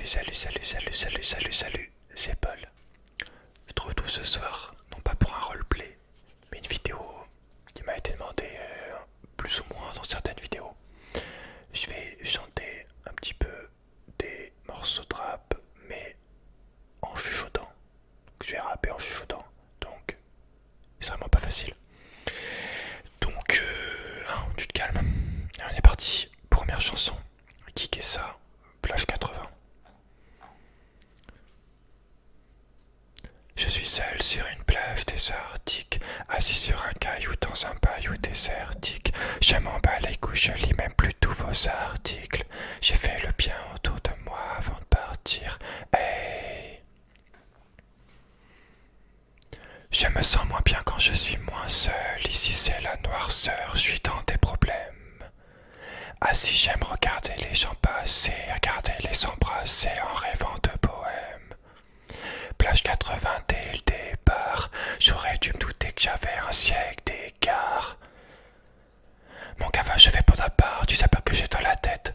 Salut, c'est Paul. Je te retrouve ce soir, non pas pour un roleplay, mais une vidéo qui m'a été demandée plus ou moins dans certaines vidéos. Je vais chanter un petit peu des morceaux de rap, mais en chuchotant. Je vais rapper en chuchotant, donc c'est vraiment pas facile. Donc, tu te calmes. On est parti. Première chanson. Qui est ça? Plage 80. Je suis seul sur une plage désertique, assis sur un caillou dans un bayou désertique. Je m'en bats les couilles, je lis même plus tous vos articles. J'ai fait le bien autour de moi avant de partir. Hey. Je me sens moins bien quand je suis moins seul. Ici c'est la noirceur, je suis dans des problèmes. Assis j'aime regarder les gens passer, regarder les s'embrasser en rêvant de bohème. Plage 80 dès le départ, j'aurais dû me douter que j'avais un siècle d'écart. Mon gava, je fais pas ta part, tu sais pas que j'ai dans la tête.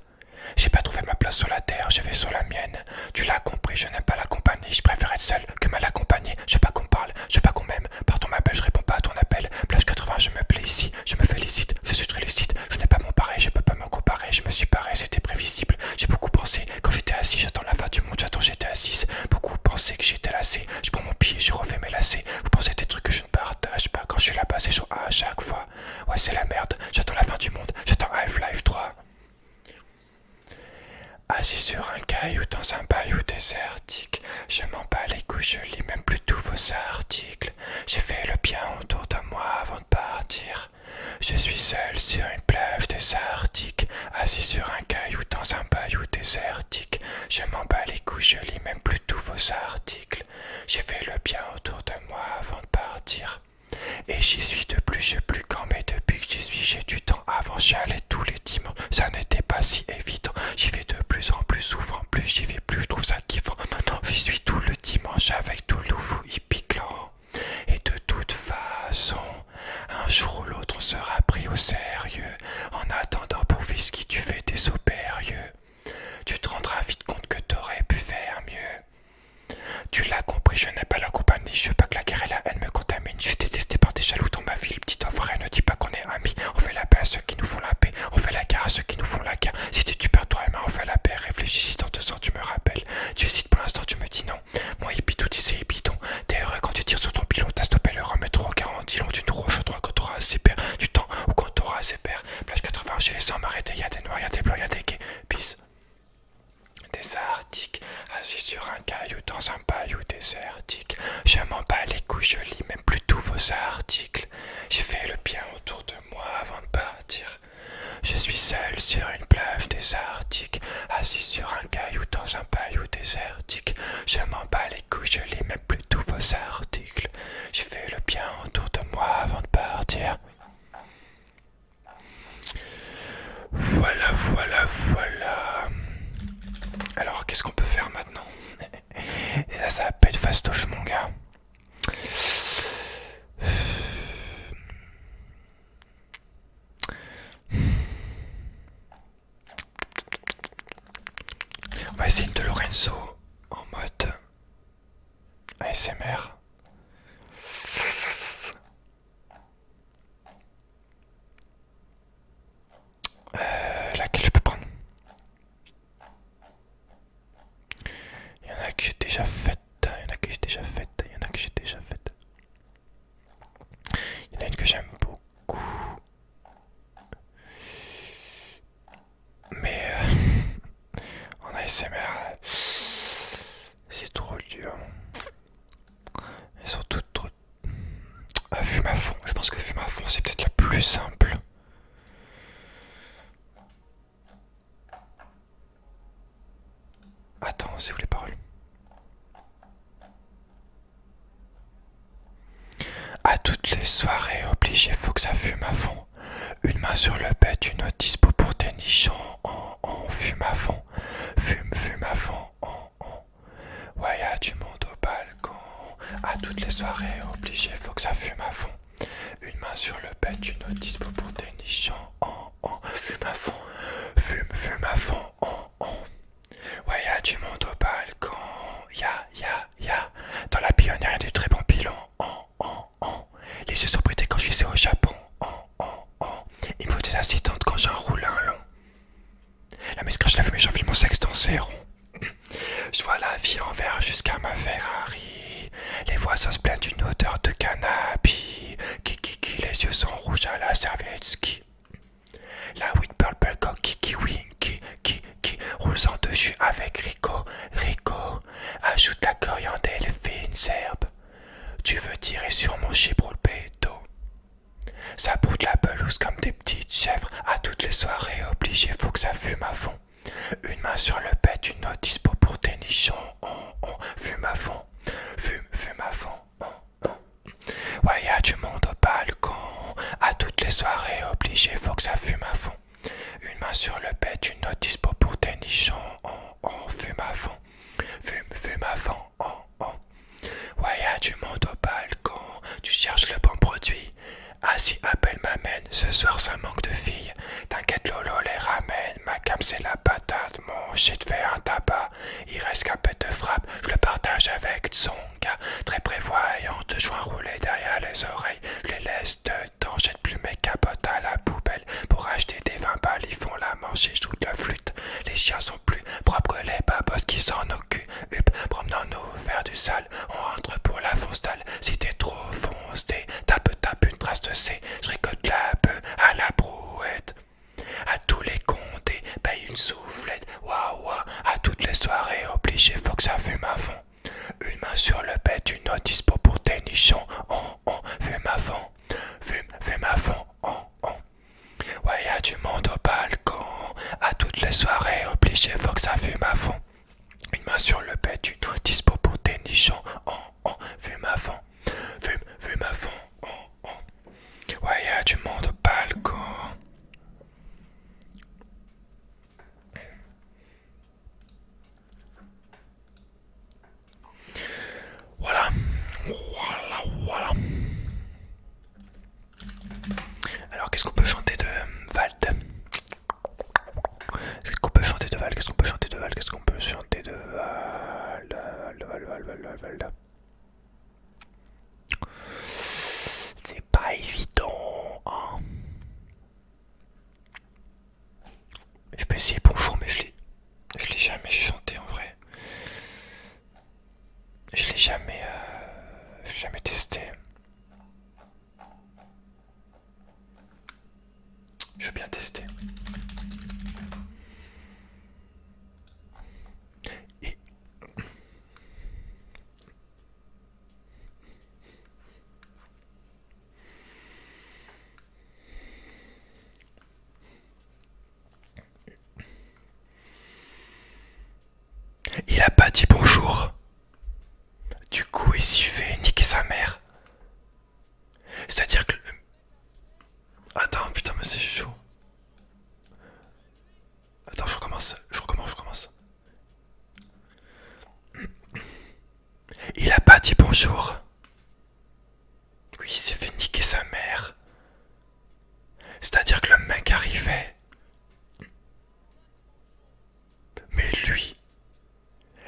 J'ai pas trouvé ma place sur la terre, je vais sur la mienne. Tu l'as compris, je n'aime pas la compagnie, je préfère être seul que mal accompagné. Je veux pas qu'on parle, je veux pas qu'on m'aime. Pardon m'appelle, je réponds pas à ton appel. Plage 80, je me plais ici, je me félicite, je suis très lucide. Je n'ai pas mon pareil, je peux pas me comparer. Je me suis paré, c'était prévisible. J'ai beaucoup pensé, quand j'étais assis, j'attends la fin du monde, j'attends j'étais assise. Beaucoup pensaient que j'étais lassé, je prends mon pied, je refais mes lacets. Vous pensez des trucs que je ne partage pas, quand je suis là-bas c'est chaud à chaque fois. Ouais c'est la merde, j'attends la fin du monde, j'attends Half-Life 3. Assis sur un caillou dans un bayou désertique, je m'en bats les couilles, je lis même plus tous vos articles. J'ai fait le bien autour de moi avant de partir. Je suis seul sur une plage désertique, assis sur un caillou dans un bayou désertique. Je m'en bats les couilles, je lis même plus tous vos articles. J'ai fait le bien autour de moi avant de partir. Et j'y suis de plus en plus quand, mais depuis que j'y suis, j'ai du temps. Avant j'y allais tous les dimanches, ça n'était pas si évident. J'y vais de plus en plus souvent, plus j'y vais, plus je trouve ça kiffant. Maintenant j'y suis tout le dimanche avec tout le nouveau hippie clan. Et de toute façon, un jour ou l'autre on sera pris au sérieux. En attendant, pour qui tu fais des sauts périlleux. Tu te rendras vite compte que t'aurais pu faire mieux. Tu l'as compris, je n'ai pas la compagnie, je veux pas que la guerre et la haine me contaminent. Je suis détesté par des jaloux dans ma ville, petit enfoiré, ne dis pas qu'on est amis. On fait la paix à ceux qui nous font la paix, on fait la guerre à ceux qui nous font la guerre. Si tu perds toi-même, on fait la paix, réfléchis si dans 2 ans tu me rappelles. Tu hésites pour l'instant, tu me dis non. Moi hippie tout dit c'est hippie-ton. T'es heureux quand tu tires sur ton pilon, t'as stoppé le rhum et trop garanti long. Tu nous rejoindras quand t'auras assez peur du temps ou quand t'auras assez peur. Plage 80, je vais sans m'arrêter, y'a des noirs, y'a des blancs, y'a des gays. Peace. Des articles, assis sur un caillou dans un bayou désertique. Je m'en bats les couilles, je lis même plus tous vos articles. J'ai fait le bien autour de moi avant de partir. Je suis seul sur une plage désertique, assis sur un caillou dans un bayou désertique. Je m'en bats les couilles, je lis même plus tous vos articles. J'ai fait le bien autour de moi avant de partir. Voilà. Alors, qu'est-ce qu'on peut faire maintenant? Ça va pas être fastoche, mon gars. On va essayer une de Lorenzo en mode ASMR. Laquelle je peux prendre? Il y en a que j'ai déjà faite, il y en a que j'ai déjà faite. Il y en a une que j'aime beaucoup. Mais en ASMR, c'est trop dur. Elles sont toutes trop... Fume à fond, je pense que fume à fond c'est peut-être la plus simple. Attends, c'est où les paroles? À toutes les soirées obligées, faut que ça fume à fond. Une main sur le bed, une autre dispo pour tes nichons. On fume à fond, fume à fond. Ouais, y'a du monde au balcon. À toutes les soirées obligées, faut que ça fume à fond. Une main sur le bed, une autre dispo pour tes nichons. Fume à fond, fume à fond. Ouais, y'a du monde au balcon. Je vois la vie en vert jusqu'à ma Ferrari. Les voisins se plaignent d'une odeur de cannabis. Qui, les yeux sont rouges à la serviette ski. La weed purple cock qui winky, qui roule sans dessus avec Rico. Ajoute la coriandre et les fines herbes. Tu veux tirer sur mon chibroule péto. Ça broute la pelouse comme des petites chèvres. À toutes les soirées obligé, faut que ça fume à fond. Une main sur le pet, une autre dispo pour tes nichons. On fume à fond, fume à fond. Ouais, y'a du monde au balcon. À toutes les soirées obligé, faut que ça fume à fond. Une main sur le pet, une autre dispo pour tes nichons. On fume à fond, fume à fond. Ouais, y'a du monde au balcon. Tu cherches le bon produit. Assis, appelle m'amène. Ce soir, ça manque de filles. T'inquiète, Lolo les ramène. Ma cam, c'est la patate. Mon shit fait un tabac. Il reste qu'un peu de frappe. Je le partage avec son gars. Très prévoyant. De joints roulés derrière les oreilles. Je les laisse dedans. Jette plus mes capotes à la poubelle. Pour acheter des 20 balles, ils font la manche et je joue de la flûte. Les chiens sont plus propres que les babos qui s'en occupent. Promenons-nous vers du sale. On rentre pour la fonce-dalle. Si t'es trop foncé, tape une trace de C. Je récolte la bœuf à la brouette. À tous les condés, paye une soufflette. Waouh, à toutes les soirées obligé, faut que ça fume à fond. Une main sur le bête, une autre dispo pour tes nichons. On fume à fond. Fume à fond. Ouais, y'a du monde au balcon. À toutes les soirées obligé, faut que ça fume à fond. Une main sur le bête, une autre dispo pour tes nichons. On fume à fond. Fume à fond. Ouais, y'a du monde au balcon. Voilà. Alors, qu'est-ce qu'on peut chanter de Vald? Qu'est-ce qu'on peut chanter de Vald? Qu'est-ce qu'on peut chanter de Vald? Qu'est-ce qu'on peut chanter de Vald? C'est pas évident, hein. Je peux essayer bonjour, mais je l'ai jamais chanté en vrai. Je l'ai jamais testé. Je veux bien tester. Et il a pas dit bonjour. Du coup, il s'y fait niquer sa mère. C'est-à-dire que... Attends, putain, mais c'est chaud. Attends, je recommence. Il a pas dit bonjour. Oui, il s'est fait niquer sa mère. C'est-à-dire que le mec arrivait. Mais lui,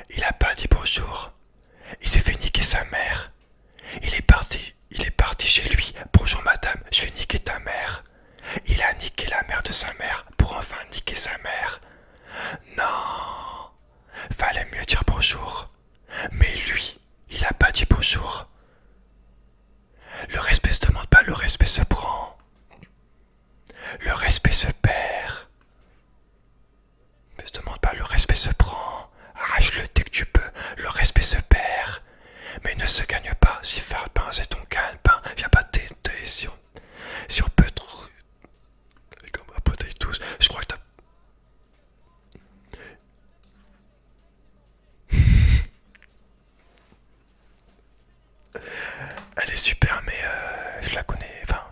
il a pas dit bonjour. Il s'est fait niquer sa mère. Il est parti chez lui. Bonjour madame, je vais niquer ta mère. Il a niqué la mère de sa mère pour enfin niquer sa mère. Non, fallait mieux dire bonjour. Mais lui, il a pas dit bonjour. Le respect se demande pas, le respect se prend. Le respect se perd. Ne se demande pas, le respect se prend. Arrache-le dès que tu peux, le respect se perd. Mais ne se gagne pas, si faire pain c'est ton gagne-pain. Viens pas t'aider si on peut trop... Comme après tous, je crois que t'as... Elle est super, mais je la connais, enfin...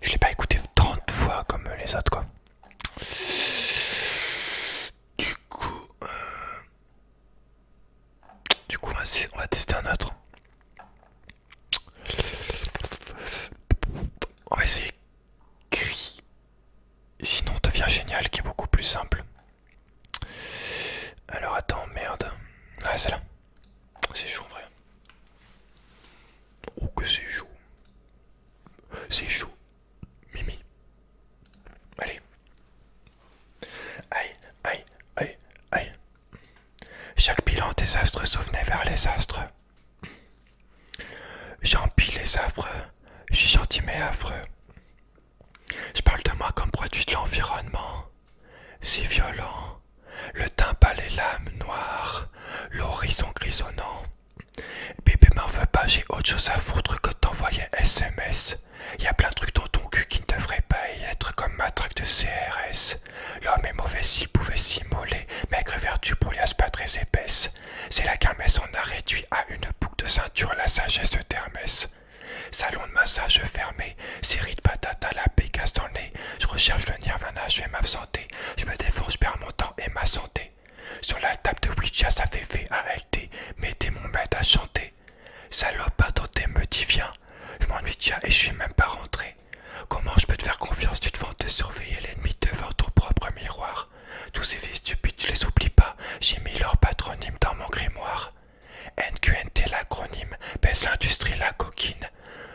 Je l'ai pas écoutée 30 fois comme les autres, quoi. Du coup... on va tester un autre. On va essayer Gris. Sinon, devient génial, qui est beaucoup plus simple. Alors attends, merde. Ah, c'est là. C'est chaud en vrai. Oh, que c'est chaud. C'est chaud. Mimi. Allez. Aïe, aïe, aïe, aïe. des astres souvenait vers les astres. J'empile les affreux, je suis gentil mais affreux. Je parle de moi comme produit de l'environnement. Si violent, le teint pâle et l'âme noire, l'horizon grisonnant. Bébé m'en veux pas, j'ai autre chose à foutre que t'envoyer SMS. Y a plein de trucs dans ton cul qui ne devraient pas y être comme ma traque de CRS. L'homme est mauvais s'il pouvait s'immoler, maigre vertu brouillasse pas très épaisse. C'est la kermesse, on a réduit à une boucle de ceinture la sagesse de Hermès. Salon de massage fermé, série de patates à la pécasse dans le nez. Je recherche le nirvana, je vais m'absenter. Je me défends, je perds mon temps et ma santé. Sur la table de Ouija, ça fait VALT. Mettez mon maître à chanter. Salope, pas tenté, me dit viens. Je m'ennuie déjà et je suis même pas rentré. Comment je peux te faire confiance, tu te vends de surveiller l'ennemi devant ton propre miroir. Tous ces vies stupides, je les oublie pas. J'ai mis leur patronyme dans mon grimoire. NQNT l'acronyme, baisse l'industrie la coquine.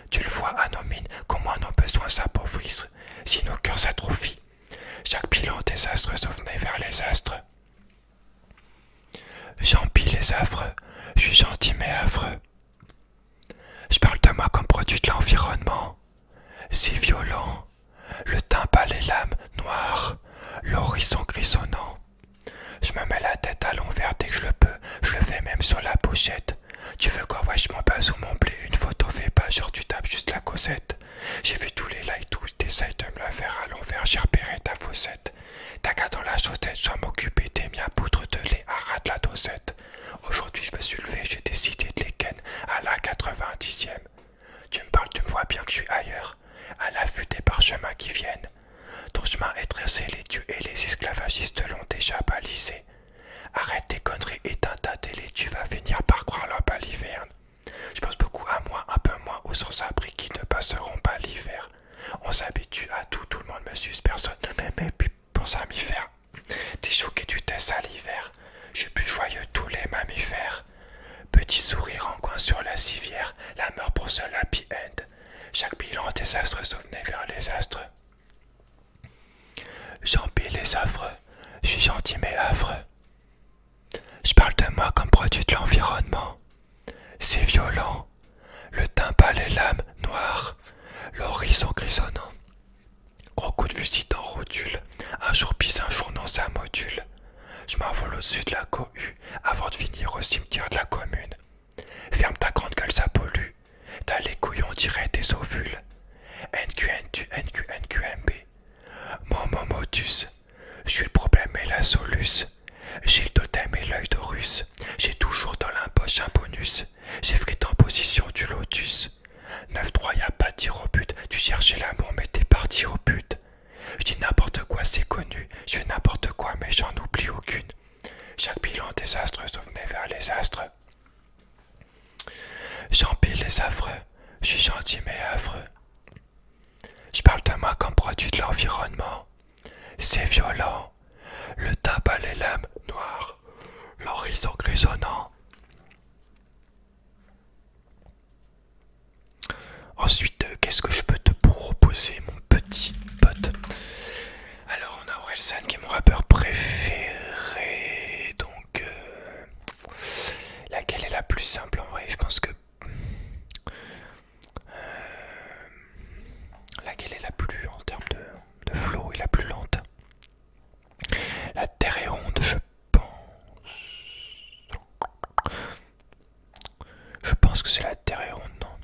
Tu le vois à nos mines, comment nos besoins s'appauvrissent, si nos cœurs s'atrophient. Chaque bilan désastre souvenait vers les astres. J'empile les affreux, je suis gentil mais affreux. Je parle de moi comme produit de l'environnement. Si violent, le teint pâle et l'âme noire, l'horizon grisonnant. Je me mets la tête à l'envers dès que je le peux, je le fais même sur la pochette. Tu veux quoi, ouais, je m'en bats ou mon blé, une photo fait pas, genre tu tapes juste la causette. J'ai vu tous les likes, tout, t'essayes de me la faire à l'envers, j'ai repéré ta faussette. T'as qu'à dans la chaussette, j'en m'occuper, t'es mis à poudre de lait, arrête la dosette. Aujourd'hui je me suis levé, j'ai décidé de les ken à la 90e. Tu me parles, tu me vois bien que je suis ailleurs, à l'affût des parchemins qui viennent. Ton chemin est tracé, les dieux et les esclavagistes l'ont déjà balisé. Arrête tes conneries, éteins ta télé, tu vas finir par croire la baliverne. Je pense beaucoup à moi, un peu moins aux sans-abri qui ne passeront pas l'hiver. On s'habitue à tout, tout le monde me suce, personne ne m'aime et puis pense à m'y faire. T'es choqué du test à l'hiver, je suis plus joyeux tous les mammifères. Petit sourire en coin sur la civière, la mort pour seul happy end. Chaque bilan désastre souvenait vers les astres. J'empile les affreux, je suis gentil mais affreux. Je parle de moi comme produit de l'environnement. C'est violent, le teint pâle et l'âme noire, l'horizon grisonnant. Gros coup de fusil en rotule, un jour pisse, un jour non ça module. Je m'envole au-dessus de la cohue, avant de finir au cimetière de la commune. Ferme ta grande gueule, ça pollue, t'as les couilles on dirait des ovules. NQNQ, NQNQMB, Momomotus, je suis le problème et la soluce. J'ai le totem et l'œil d'Horus. J'ai toujours dans l'impoche un bonus. J'ai frite en position du lotus. 9-3, y a pas de tir au but. Tu cherchais l'amour mais t'es parti au but. Je dis n'importe quoi, c'est connu. Je fais n'importe quoi mais j'en oublie aucune. Chaque bilan désastre souvenait vers les astres. J'empile les affreux. Je suis gentil mais affreux. Je parle de moi comme produit de l'environnement. C'est violent. Le tabac les lames noires, l'horizon grisonnant. Ensuite, qu'est-ce que je peux te proposer, mon petit pote? Alors, on a Orelsan qui est mon rappeur préféré. Donc, laquelle est la plus simple en vrai? Je pense que... laquelle est la plus, en termes de flow, et la plus lente? La terre est ronde, je pense. Je pense que c'est la terre est ronde, non?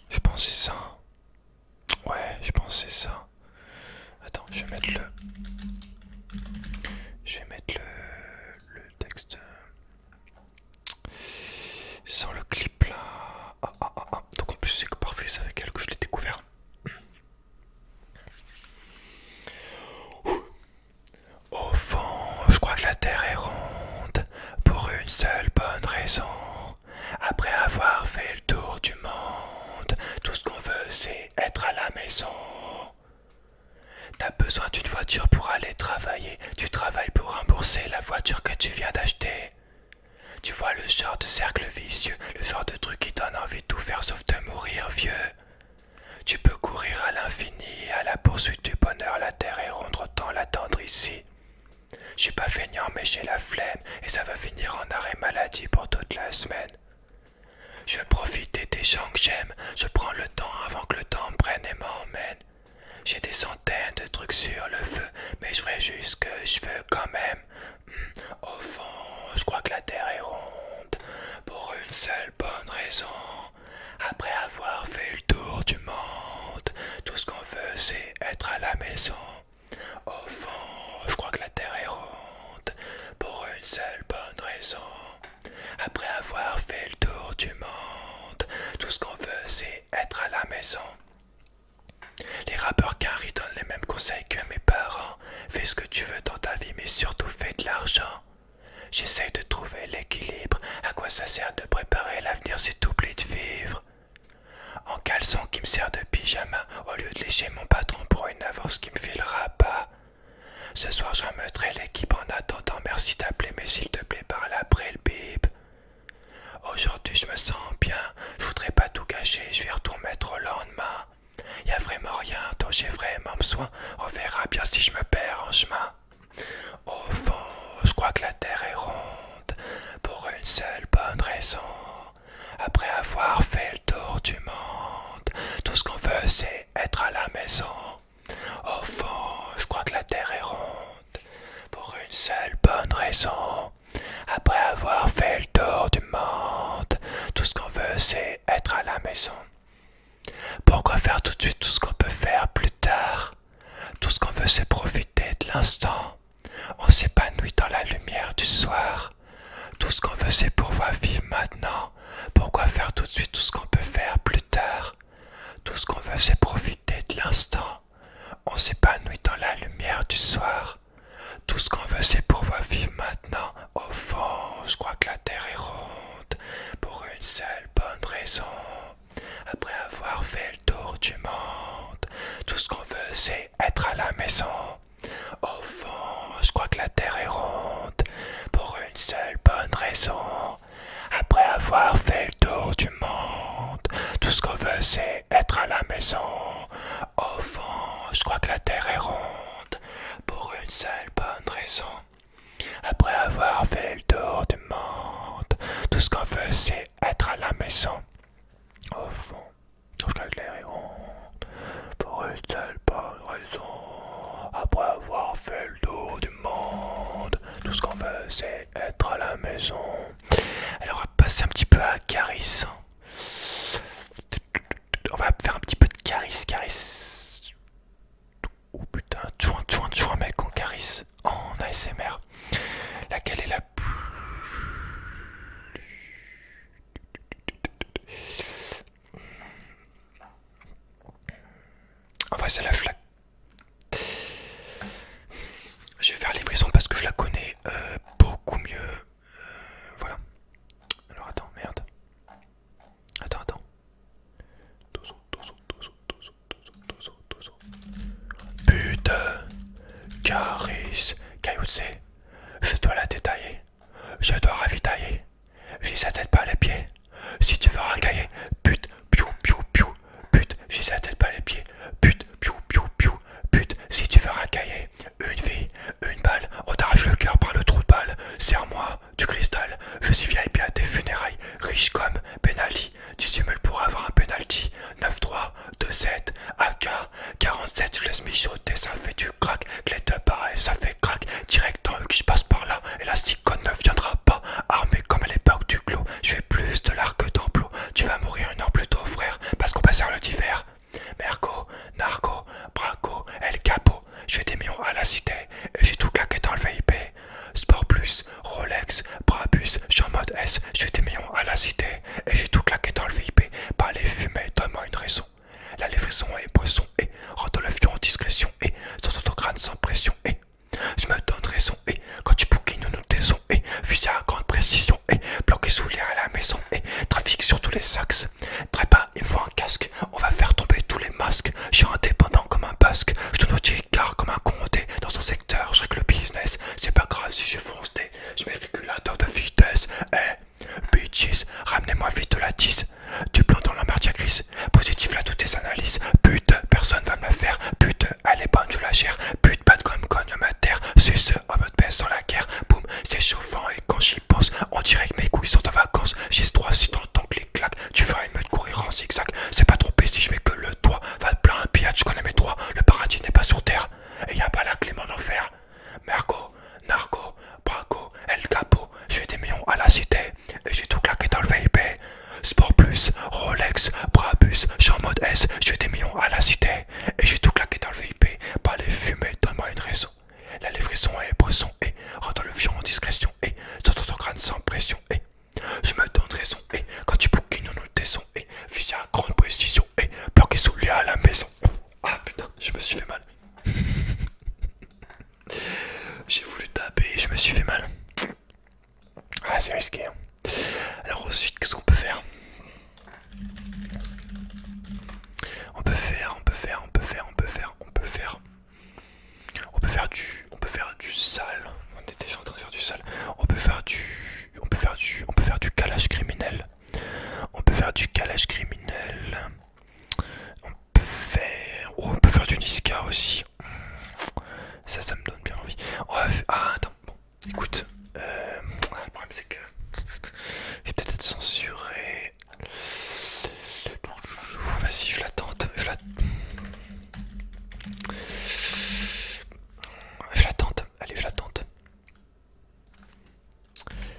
Je pense que c'est ça. Ouais, je pense que c'est ça. Attends, je vais mettre le... le texte... sans le clip là. Donc en plus c'est que parfait, c'est avec elle que je l'ai découvert. Au fond, je crois que la terre est ronde, pour une seule bonne raison. Après avoir fait le tour du monde, tout ce qu'on veut c'est être à la maison. T'as besoin d'une voiture pour aller travailler, tu travailles pour rembourser la voiture que tu viens d'acheter. Tu vois le genre de cercle vicieux, le genre de truc qui donne envie de tout faire sauf de mourir vieux. Tu peux courir à l'infini, à la poursuite du bonheur, la terre est ronde, autant l'attendre ici. Je suis pas feignant mais j'ai la flemme et ça va finir en arrêt maladie pour toute la semaine. Je veux profiter des gens que j'aime, je prends le temps avant que le temps me prenne et m'emmène. J'ai des centaines de trucs sur le feu, mais je ferai juste ce que je veux quand même. Au fond, je crois que la terre est ronde, pour une seule bonne raison. Après avoir fait le tour du monde, tout ce qu'on veut c'est être à la maison. Au fond, je crois que la terre est ronde, pour une seule bonne raison. Après avoir fait le tour du monde, tout ce qu'on veut c'est être à la maison. Les rappeurs Carrie donnent les mêmes conseils que mes parents. Fais ce que tu veux dans ta vie mais surtout fais de l'argent. J'essaie de trouver l'équilibre, à quoi ça sert de préparer l'avenir si t'oublies de vivre. En caleçon qui me sert de pyjama, au lieu de lécher mon patron pour une avance qui me filera pas. Ce soir j'emmeuterai l'équipe en attendant, merci d'appeler mais s'il te plaît parle après le bip. Aujourd'hui je me sens bien, je voudrais pas tout gâcher, je vais tout remettre au lendemain. Y'a vraiment rien dont j'ai vraiment besoin, on verra bien si je me perds en chemin. Au fond, je crois que la terre est ronde, pour une seule bonne raison. Après avoir fait le tour du monde, tout ce qu'on veut c'est être à la maison. Au fond, je crois que la terre est ronde, pour une seule bonne raison. Après avoir fait le tour du monde, tout ce qu'on veut c'est être à la maison. Pourquoi faire tout de suite tout ce qu'on peut faire plus tard? Tout ce qu'on veut c'est profiter de l'instant. On s'épanouit dans la lumière du soir. Tout ce qu'on veut c'est pouvoir vivre maintenant. Pourquoi faire tout de suite tout ce qu'on peut faire plus tard? Tout ce qu'on veut c'est profiter de l'instant. On s'épanouit dans la lumière du soir. Tout ce qu'on veut c'est pouvoir vivre maintenant. Au fond, je crois que la terre est ronde, pour une seule bonne raison. Après avoir fait le tour du monde, tout ce qu'on veut c'est être à la maison. Au fond, je crois que la terre est ronde, pour une seule bonne raison. Après avoir fait le tour du monde, tout ce qu'on veut c'est être à la maison. Au fond, je crois que la terre est ronde, pour une seule bonne raison. Après avoir fait le tour du monde, tout ce qu'on veut c'est être à la maison. Au fond, je crois que la terre est ronde, pour une seule bonne raison. Après avoir fait le tour du monde, tout ce qu'on veut c'est être à la maison. Alors on va passer un petit peu à Caris. On va faire un petit peu de Caris. Oh putain, chouin mec en Caris, en ASMR. Laquelle est la plus... Enfin celle-là je vais faire les frissons parce que je la connais beaucoup mieux. Voilà. Alors attends, merde. Attends. Putain, Caris, Cailloutsé, je dois la détailler, je dois ravitailler, j'ai sa tête pas les pieds, si tu veux racailler, pute, piou, pute, j'ai sa tête pas les pieds, pute, piou, pute, si tu veux racailler, une vie, une balle, on t'arrache le cœur par le trou de balle, serre-moi du cristal, je suis VIP à tes funérailles, riche comme Ben Ali, dissimule pour avoir un penalty, 9-3, 2-7, AK, 47, je laisse mijoter, ça fait du crack, clé de pareil, ça fait crack, direct dans eux que je passe par là, élasticon ne viendra pas, armé comme à l'époque du clos, je fais plus de l'art que d'emploi, tu vas mourir une heure plus tôt frère, parce qu'on passe le d'hiver, Merco, Narco, Braco, El Capo, je fais des millions à la cité, et j'ai tout claqué dans le VIP, Sport Plus, Rolex, Brabus, je suis en mode S, je fais des millions à la cité, et j'ai tout claqué dans le VIP, pas les fumer, donne-moi une raison. La livraison est poisson et rentre l'avion en discrétion et sans autocrane sans pression et je me donne raison et quand tu bouquines nous taisons et fusil à grande précision et bloqué sous l'air à la maison et trafic sur tous les axes. Très bas, il me faut un casque, on va faire tomber tous les masques. Je suis indépendant comme un basque, je te note car comme un condé dans son secteur, je règle le business. C'est pas grave si je fonce des, je mets le régulateur de vitesse. Bitches, ramenez-moi vite de la 10 me suis fait mal. Ah, c'est risqué. Hein. Alors ensuite, qu'est-ce qu'on peut faire? On peut faire du sale. On est déjà en train de faire du sale. On peut faire du calage criminel. On peut faire du calage criminel. On peut faire du Niska aussi. Ça me donne bien envie. Ah, attends. Bon, écoute. Le problème, c'est que je vais peut-être être censuré. Vas-y, je la tente. Je la tente. Allez, je la tente.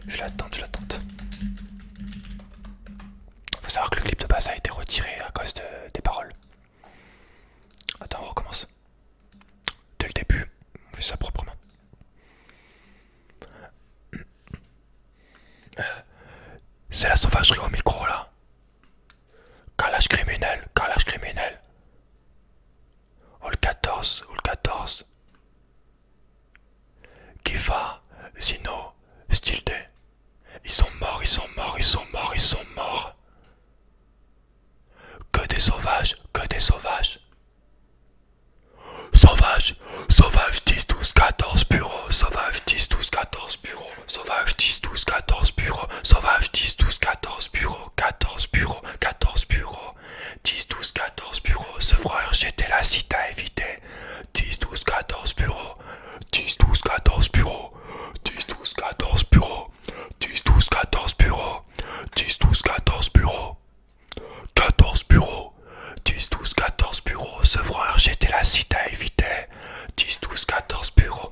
Je la tente. Faut savoir que le clip de base a été retiré à cause des paroles. Attends, on recommence. Dès le début, on fait ça proprement. C'est la sauvagerie au micro là. Calage criminel. All 14. Kiva, Zino, Stilde. Ils sont morts. Que des sauvages. Sauvage 10, 12, 14 bureaux. Sauvage 10, 12, 14 bureaux. Sauvage 10, 12, 14 bureaux. Sauvage 10, 12, 14 bureaux. 14 bureaux. 10, 12, 14 bureaux. Sevreur, j'étais la cite à éviter. 10, 12, 14 bureaux. 10, 12, 14 bureaux. 10, 12, 14 bureaux. 10, 12, 14 bureaux. 10, 12, 14 bureaux. 14 bureaux. 10, 12, 14 bureaux. Sevreur, j'étais la cite à éviter. 10, 12, 14 bureaux.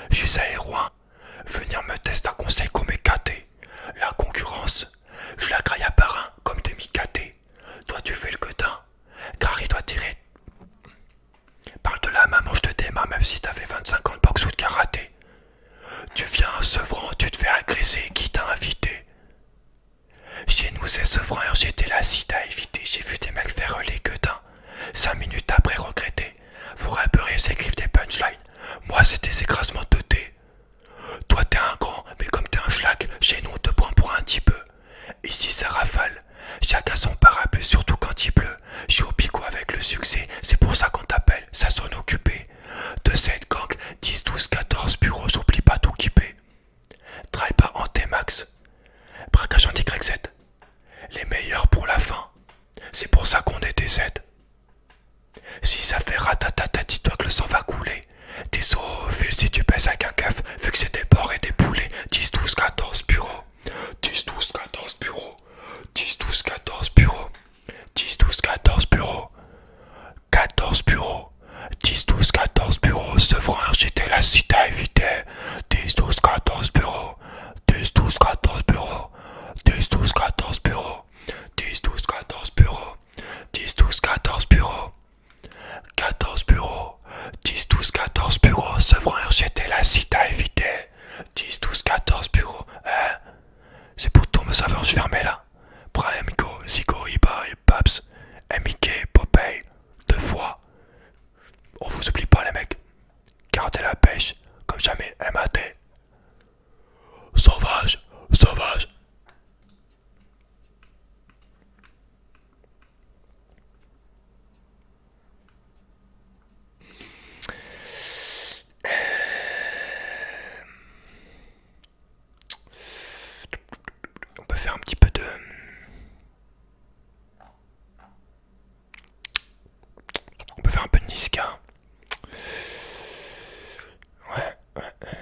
J'use à Héroin. Venir me tester un conseil comme écaté. La concurrence, je la graille à part un comme des micatés. Toi tu fais le quetin, car il doit tirer. Parle de la maman, je te démarre même si t'avais 25 ans de boxe ou de karaté. Tu viens à Sevran, tu te fais agresser, qui t'a invité? Chez nous c'est Sevran, j'étais la cite à éviter. J'ai vu des mecs faire les quetins. 5 minutes après regretter. Vous rappeurs s'écrivent des punchlines. Moi c'est des écrasements de thé. Toi t'es un grand, mais comme t'es un schlag, chez nous on te prend pour un petit peu. Ici ça rafale, chacun son parapluie, surtout quand il pleut. Je suis au pico avec le succès, c'est pour ça qu'on t'appelle, ça sonne occupé. De cette gang, 10, 12, 14 bureaux, j'oublie pas tout kipper. Traille pas en T-Max, braquage anti-Z, les meilleurs pour la fin. C'est pour ça qu'on est TZ. Si ça fait ratatata, dis-toi que le sang va couler. T'es zoophile si tu pèses avec un keuf, vu que c'est des porcs et des poulets. 10, 12, 14 bureaux. 10, 12, 14 bureaux. 10, 12, 14 bureaux. 10, 12, 14 bureaux. 14 bureaux. 10, 12, 14 bureaux. Sevran, j'étais la cite à éviter. 10, 12, 14 bureaux. 10, 12, 14 bureaux. 10, 12, 14 bureaux. 10, 12, 14 bureaux. 10, 12, 14 bureaux. 14 bureaux. 10, 12, 14 bureaux. Sevran, j'étais la cite à éviter. 10, 12, 14 bureaux. C'est pour tout me savoir, je fermais là. Brian, Miko, Zico, Iba et Paps. Mickey, Popeye. 2 fois. On vous oublie pas les mecs. Gardez la pêche. Comme jamais MAT. Sauvage. On peut faire un petit peu de... On peut faire un peu de Niska. Ouais,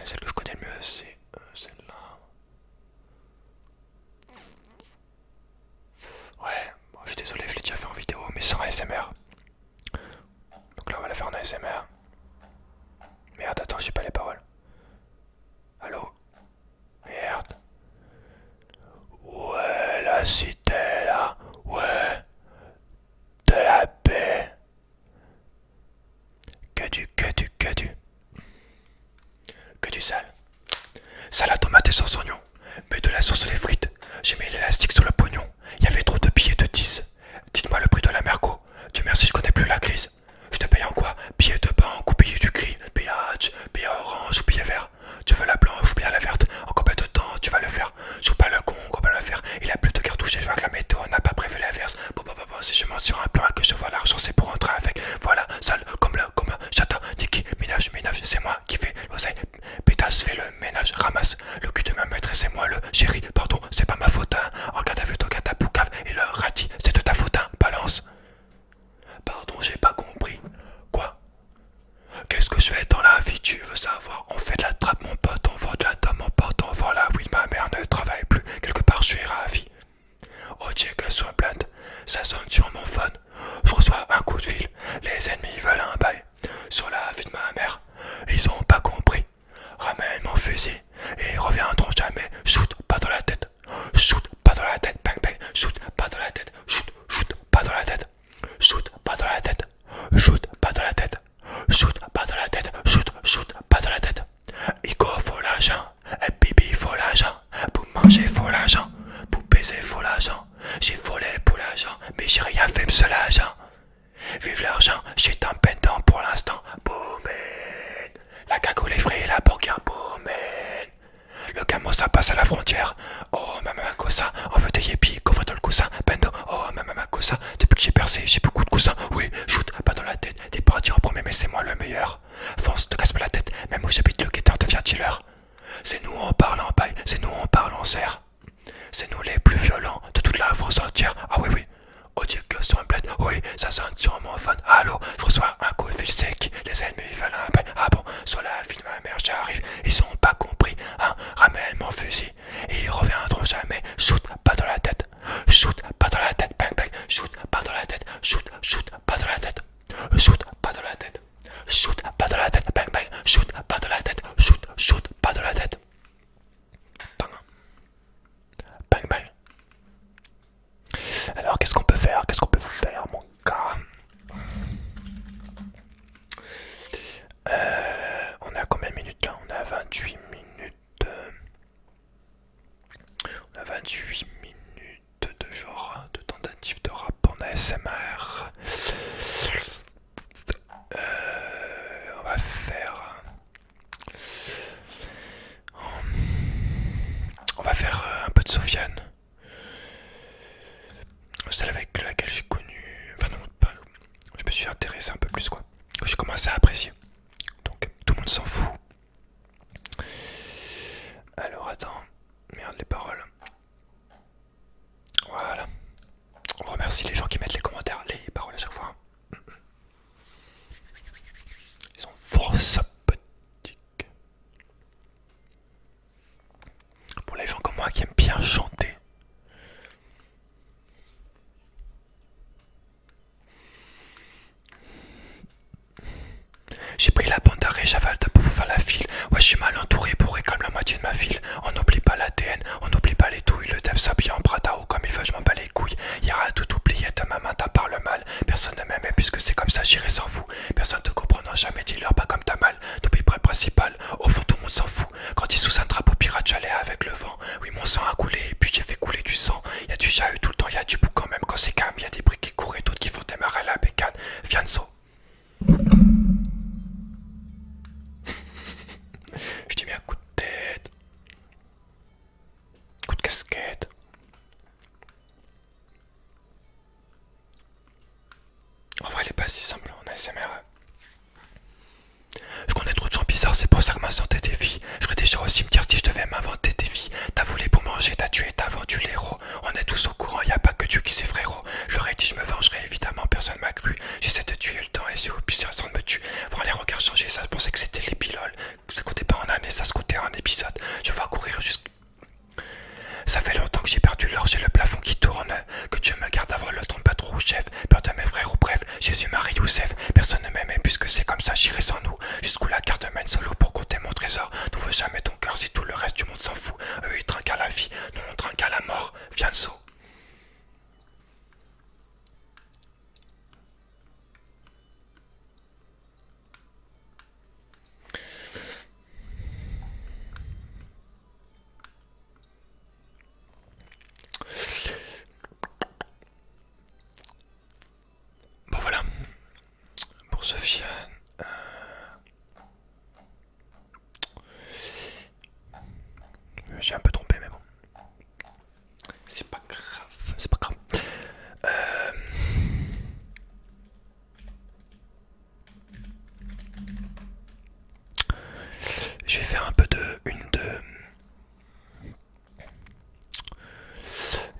celle que je connais le mieux, c'est celle-là. Ouais, bon, je suis désolé, je l'ai déjà fait en vidéo, mais sans ASMR. Donc là, on va la faire en ASMR. Merde, attends, j'ai pas les paroles. Allô? Merde. Ouais, la cité là. Ouais. De la paix. Que du sale. Salade tomate et sans oignon. Mets de la sauce sur les frites. J'ai mis l'élastique sur le pognon. Il y avait trop de billets de 10. Dites-moi le prix de la merco. Dieu merci, je connais plus la crise. Je te paye en quoi? Billet de banque ou billet du gris? Billet Hatch, billet orange ou billet vert? Tu veux la blanche? c'est moi qui fais l'oseille. Pétasse fait le ménage, ramasse le cul de ma maîtresse et moi le chéri. Pardon, c'est pas ma faute, hein. En garde à vue, ton gars ta poucave et le rati, c'est de ta faute, hein. Balance. Pardon, j'ai pas compris. Quoi? Qu'est-ce que je fais dans la vie, tu veux savoir? On fait de la trappe, mon pote, on vend de la tome, on porte, on vend la weed, ma mère ne travaille plus. Quelque part, je suis ravi. Oh, que soit blinde, ça sonne sur mon phone. Je reçois un coup de fil, les ennemis veulent un bail. Sur la vie de ma mère, ils ont pas compris. Ramène mon fusil et ils reviendront jamais. Shoot, pas dans la tête. Shoot, pas dans la tête. Bang bang. Shoot, pas dans la tête. Shoot, shoot, pas dans la tête. Shoot, pas dans la tête. Shoot, pas dans la tête. Shoot, pas dans la tête. Shoot, shoot, pas dans la tête. Ico, faut l'argent. Et bibi, faut l'argent. Pour manger, faut l'argent. Pour baiser, faut l'argent. J'ai volé pour l'argent, mais j'ai rien fait, m'se l'argent. Vive l'argent, j'ai tant pendant pour l'instant. Boomen. La cagoule est free, la banquière, boomen. Le gamin ça passe à la frontière. Oh maman cosa, on veut des yépis, coffre dans le coussin. Bendo, oh maman cosa, depuis que j'ai percé, j'ai beaucoup de coussins. Oui, shoot, pas dans la tête. T'es parti en premier, mais c'est moi le meilleur. Fonce, te casse pas la tête, même où j'habite, le guetteur devient dealer. C'est nous on parle en bail, c'est nous on parle en serre. C'est nous les plus violents de toute la France entière. Ah oui, oui. Oh Dieu que sur un bled, oui, ça sonne sur mon phone. Allô, je reçois un coup de fil, c'est qui? Les ennemis veulent un bail. Ah bon, sur la vie de ma mère, j'arrive. Ils ont pas compris, hein. Ramène mon fusil et ils reviendront jamais. Shoot, pas dans la tête. Shoot, pas dans la tête. Bang bang. Shoot, pas dans la tête. Shoot, shoot, pas dans la tête. Shoot, pas dans la tête. Shoot, pas dans la tête. Bang bang. Shoot, pas dans la tête. Shoot, shoot, pas dans la tête. Bang. Bang bang. Alors qu'est-ce qu'on peut faire? Qu'est-ce qu'on peut faire, mon gars? On est à combien de minutes là? On est à 28 minutes. On a 28 minutes de genre de tentative de rap en ASMR. On va faire. On va faire un peu de Sofiane. Celle avec laquelle j'ai connu. Enfin, non, pas. Je me suis intéressé un peu plus, quoi. J'ai commencé à apprécier. Donc, tout le monde s'en fout. Alors, attends. Merde, les paroles. Voilà. On remercie les gens qui mettent les commentaires, les paroles à chaque fois. Ils sont fort sympathiques. Pour les gens comme moi qui aiment bien chanter. J'ai pris la bande d'arrêt, j'avale de pour faire la file. Ouais, je suis mal entouré, bourré comme la moitié de ma ville. On n'oublie pas l'ADN, on n'oublie pas les douilles. Le dev s'habille en Prada ou comme il veut, je m'en bats les couilles. Y'aura tout oublié, de ma main t'as parle mal. Personne ne m'aimait puisque c'est comme ça, j'irai sans vous. Personne te comprendra jamais, dis-leur pas comme t'as mal. T'oublies pas le principal, au fond tout le monde s'en fout. Quand il sous un drapeau pirate, j'allais avec le vent. Oui, mon sang a coulé, et puis j'ai fait couler du sang. Y'a du chahut tout le temps, y'a du boucan même quand c'est calme. Y'a des briques qui courent et d'autres qui font démarrer la bécane. Fianso. Je t'ai mis un coup de tête, coup de casquette. En vrai, elle est pas si simple en ASMR. Je connais trop de gens bizarres, c'est pour ça que ma santé défie. Je serais déjà au cimetière si je devais m'inventer des vies. T'as volé pour manger, t'as tué, t'as vendu l'héros. On est tous au courant, y a pas que Dieu qui sait frérot. Je leur ai dit je me vengerai, évidemment personne m'a cru. J'essaie de tuer le temps et si au plus personne me tue. Voir les regards changer, ça se pensait que c'était les piloles. Ça comptait pas en années, ça se comptait en épisode. Je vais courir jusqu'à... Ça fait longtemps que j'ai perdu l'or, j'ai le plafond qui tourne. Que Dieu me garde d'avoir le ton pas trop chef. Peur de mes frères ou bref, Jésus, Marie, Youssef. Personne ne m'aimait puisque c'est comme ça, j'irai sans nous. Jusqu'où la carte mène solo pour compter mon trésor. N'ouvre jamais ton cœur si tout le reste du monde s'en fout. Eux ils trinquent à la vie, nous on trinque à la mort. Fianso. Bon voilà. Pour Sofiane. J'ai un peu trompé mais bon. C'est pas grave, c'est pas grave. Je vais faire un peu de...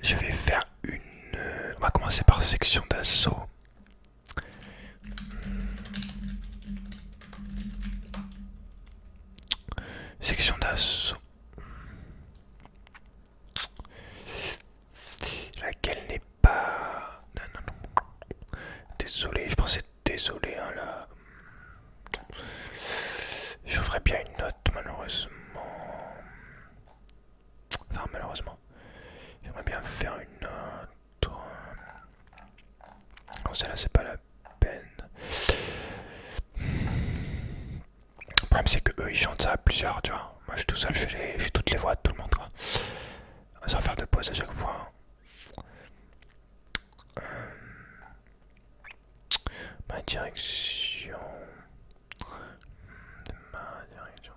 Je vais faire une... On va commencer par section d'assaut. Section d'assaut. Laquelle n'est pas... Non, non, non. Désolé, je pensais... Désolé, hein, là. Je ferais bien une note, malheureusement. Enfin, malheureusement. J'aimerais bien faire une autre. Non, celle-là, c'est pas la peine. Le problème, c'est que eux, ils chantent ça à plusieurs, tu vois. Moi, je suis tout seul, je fais toutes les voix de tout le monde, quoi. Sans faire de pause à chaque fois. Ma direction. Ma direction.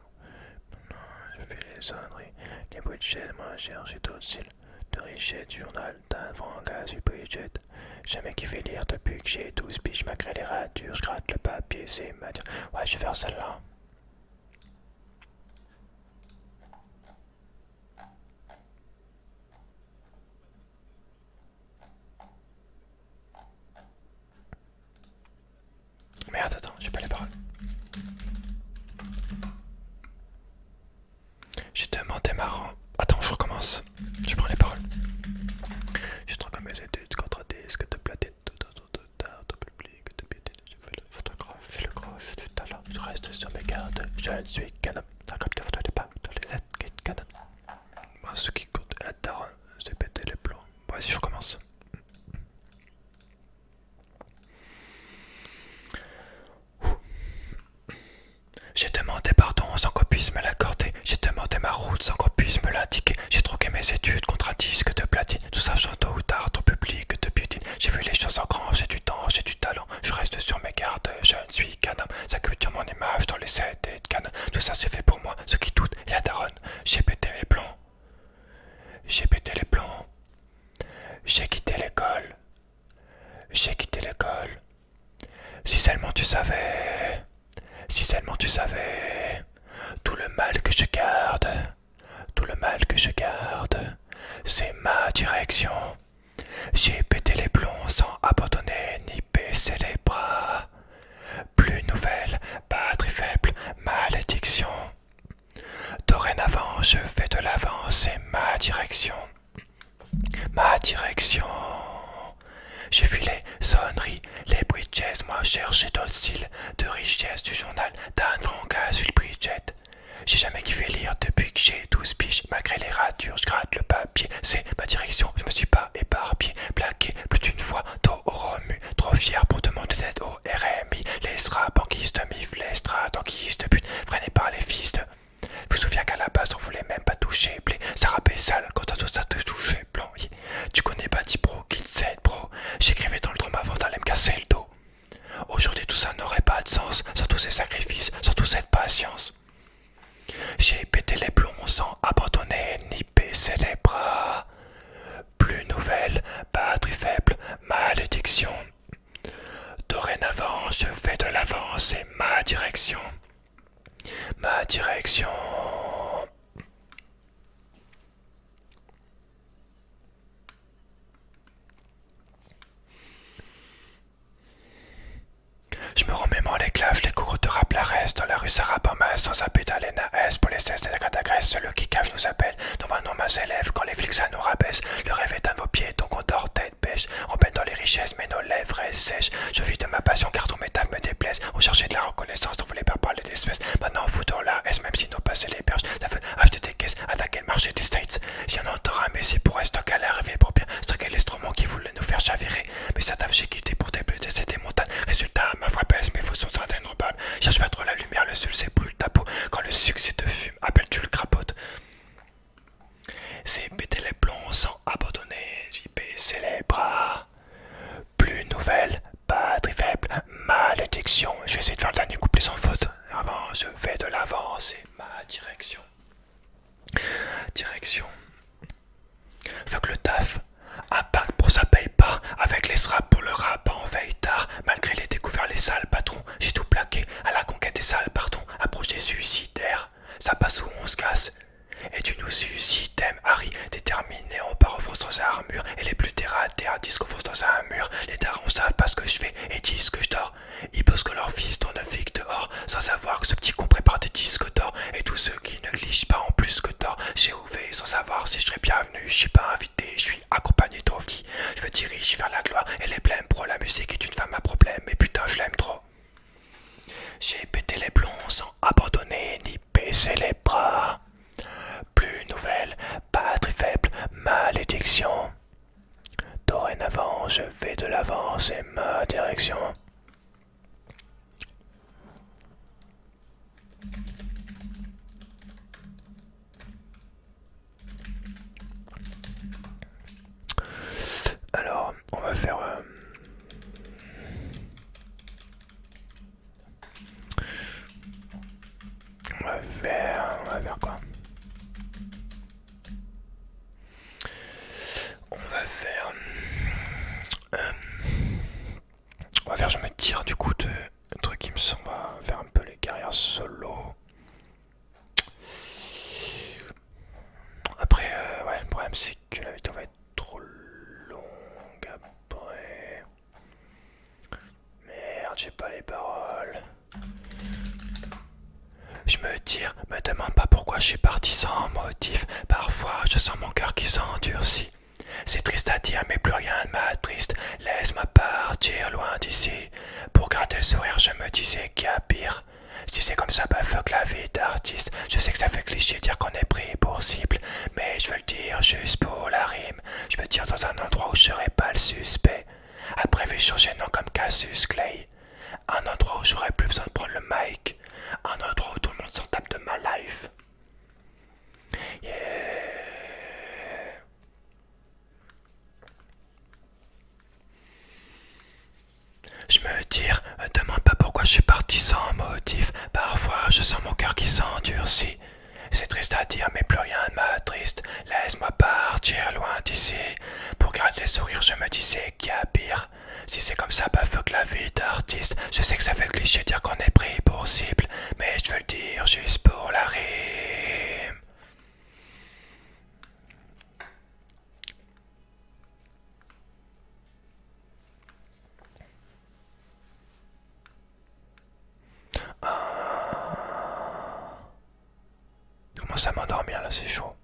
Non, je fais les sonneries. Les bruits de chaise, moi, j'ai d'autres styles. De richesse du journal, d'un franc gaz, du budget. Jamais qui fait lire depuis que j'ai 12 piges, je m'agrée les ratures, je gratte le papier, c'est ma... Ouais, je vais faire celle-là. Merde, attends, j'ai pas les paroles. J'ai demandé marrant. Attends, je recommence. Je prends les paroles. J'ai trop comme mes études contre disque de platine, tout public, de piété, j'ai fait le photographe, j'ai le gros, je suis talent, je reste sur mes gardes, je ne suis qu'un homme, d'un comme des photos de pas, dans les lettres qui canon. Moi, ce qui compte est la daronne, j'ai pété les plombs. Vas-y, je recommence. J'ai demandé pardon sans qu'on puisse me l'accorder. J'ai demandé ma route sans qu'on puisse me l'indiquer. J'ai troqué mes études contre un disque de platine. Tout ça chante tôt ou tard, ton public de butine. J'ai vu les choses en grand, j'ai du temps, j'ai du talent. Je reste sur mes gardes, je ne suis qu'un homme. Ça culture mon image dans les sets et de canon. Tout ça se fait pour moi, ceux qui doutent, et la daronne. J'ai pété les plombs. J'ai pété les plombs. J'ai quitté l'école. J'ai quitté l'école. Si seulement tu savais. Si seulement tu savais tout le mal que je garde, tout le mal que je garde, c'est ma direction. J'ai pété les plombs sans abandonner ni baisser les bras. Plus nouvelle, batterie faible, malédiction. Dorénavant, je fais de l'avant, c'est ma direction. Ma direction. J'ai fui les sonneries, les bruits de jazz, moi chercher d'autres styles de richesse du journal d'Anne Franca sur le Bridget. J'ai jamais kiffé lire depuis que j'ai 12 piges, malgré les ratures, je gratte le papier, c'est ma direction, je me suis pas éparpillé, plaqué plus d'une fois, tôt au Romu, trop fier pour demander d'aide au RMI, les straps banquistes, mif, les straps tanquistes, but, freinés par les fils de... Je me souviens qu'à la base on voulait même pas toucher, blé, ça rappait sale, quand ça te touchait, blanc, yeah. Tu connais pas Pro, qu'il sait, bro. J'écrivais dans le trône avant d'aller me casser le dos. Aujourd'hui tout ça n'aurait pas de sens, sans tous ces sacrifices, sans toute cette patience. J'ai pété les plombs sans abandonner ni baisser les bras. Plus nouvelle, batterie faible, malédiction. Dorénavant, je fais de l'avant, c'est ma direction. Ma direction. Je me remémore les clashs, les cours de rap, la reste. Dans la rue, ça rappe en masse, sans un pétale et S. Pour les cesses, des accords d'agresse, celui qui cache nous appelle. Dans un nom, ma s'élève, quand les flics, ça nous rabaisse. Le rêve est à vos pieds, donc on dort tête bêche. On peine dans les richesses, mais nos lèvres restent sèches. Je vis de ma passion, car tous mes tafs me déplaisent. On cherchait de la reconnaissance, on voulait pas parler d'espèces. Maintenant, on fout dans la S, même si nous passons les berges. Ça veut acheter des caisses, attaquer le marché des States. Si on entend un messie pour stocker à l'arrivée, pour bien stocker l'instrument qui voulait nous faire chavirer. Mais ça taf, j'ai quitté pour déblayer des montagnes. Résultat, ma voix baisse, mes faux sont indénobables. Cherche pas trop la lumière, le sulcé brûle ta peau. Quand le succès te fume, appelle-tu le crapote. C'est péter les plombs sans abandonner, puis baisser les bras. Plus nouvelle, batterie faible, malédiction. Je vais essayer de faire le dernier couplet sans faute. Avant, je vais de l'avant, c'est ma direction. Direction. Fuck le taf. Impact pour ça paye pas. Avec les straps pour le rap en veille tard. Malgré les découvertes, les sales patrons. J'ai tout plaqué à la conquête des sales pardon. Un projet suicidaire. ça passe ou on se casse. Et tu nous suces si t'aimes Harry, déterminé, on part en France dans un armure. Et les plus terre à terre disent qu'on fonce dans un mur. Les darons savent pas ce que je fais et disent que je dors. Ils posent que leur fils tourne figue dehors, sans savoir que ce petit con prépare des disques d'or. Et tous ceux qui ne glissent pas en plus que tort. J'ai ouvert sans savoir si je serais bienvenu. Je suis pas invité, je suis accompagné trop vie. Je me dirige vers la gloire et les blêmes pro. La musique est une femme à problème, mais putain je l'aime trop. J'ai pété les plombs sans abandonner ni baisser les bras. Plus nouvelle, patrie faible, malédiction. Dorénavant, je vais de l'avant, c'est ma direction. Alors, on va faire... On va faire quoi? On va faire... on va faire, je me tire du coup de trucs qui me semble. On va faire un peu les guerrières solo. Après, ouais, le problème c'est que la vidéo va être trop longue après. Merde, j'ai pas les paroles. Je me tire, me demande pas pourquoi je suis parti sans motif. Parfois, je sens mon cœur qui s'endurcit. C'est triste à dire, mais plus rien ne m'attriste. Laisse-moi partir loin d'ici. Pour garder le sourire, je me disais qu'il y a pire. Si c'est comme ça, bah fuck la vie d'artiste. Je sais que ça fait cliché dire qu'on est pris pour cible, mais je veux le dire juste pour la rime. Je me tire dans un endroit où je serai pas le suspect. Après, je vais changer de nom comme Cassius Clay. Un endroit où j'aurais plus besoin de prendre le mic. Un endroit où tout le monde s'en tape de ma life. Yeah. Je me tire, demande pas pourquoi je suis parti sans motif. Parfois je sens mon cœur qui s'endurcit. C'est triste à dire mais plus rien ne m'attriste. Laisse-moi partir loin d'ici. Pour garder les sourires je me disais qu'il y a pire. Si c'est comme ça bah fuck la vie d'artiste. Je sais que ça fait le cliché dire qu'on est pris pour cible, mais je veux le dire juste pour la rime. Je commence à m'endormir là, c'est chaud.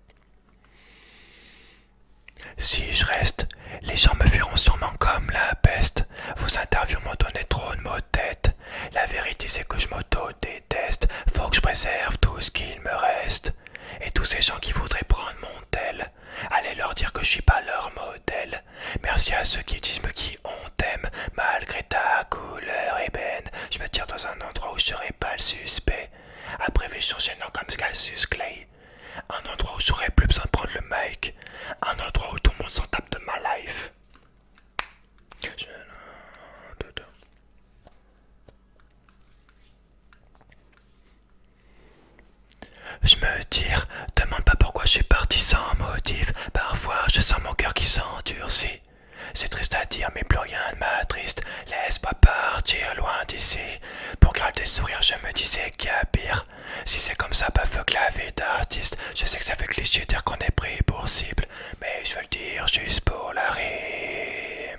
Si je reste, les gens me verront sûrement comme la peste. Vos interviews m'ont donné trop de maux de tête. La vérité c'est que je m'auto-déteste. Faut que je préserve tout ce qu'il me reste. Et tous ces gens qui voudraient prendre mon tel, allez leur dire que je suis pas leur modèle. Merci à ceux qui disent me qui on t'aime. Malgré ta couleur ébène, je me tire dans un endroit où je serai pas le suspect. Après je vais changer de nom comme Cassius Clay. Un endroit où j'aurais plus besoin de prendre le mic. Un endroit où tout le monde s'en tape de ma life. Je me tire, demande pas pourquoi je suis parti sans motif. Parfois je sens mon cœur qui s'endurcit. C'est triste à dire mais plus rien ne m'attriste. Laisse-moi partir loin d'ici. Pour garder le sourire je me disais qu'il y a pire. Si c'est comme ça bah fuck la vie d'artiste. Je sais que ça fait cliché dire qu'on est pris pour cible, mais je veux le dire juste pour la rime.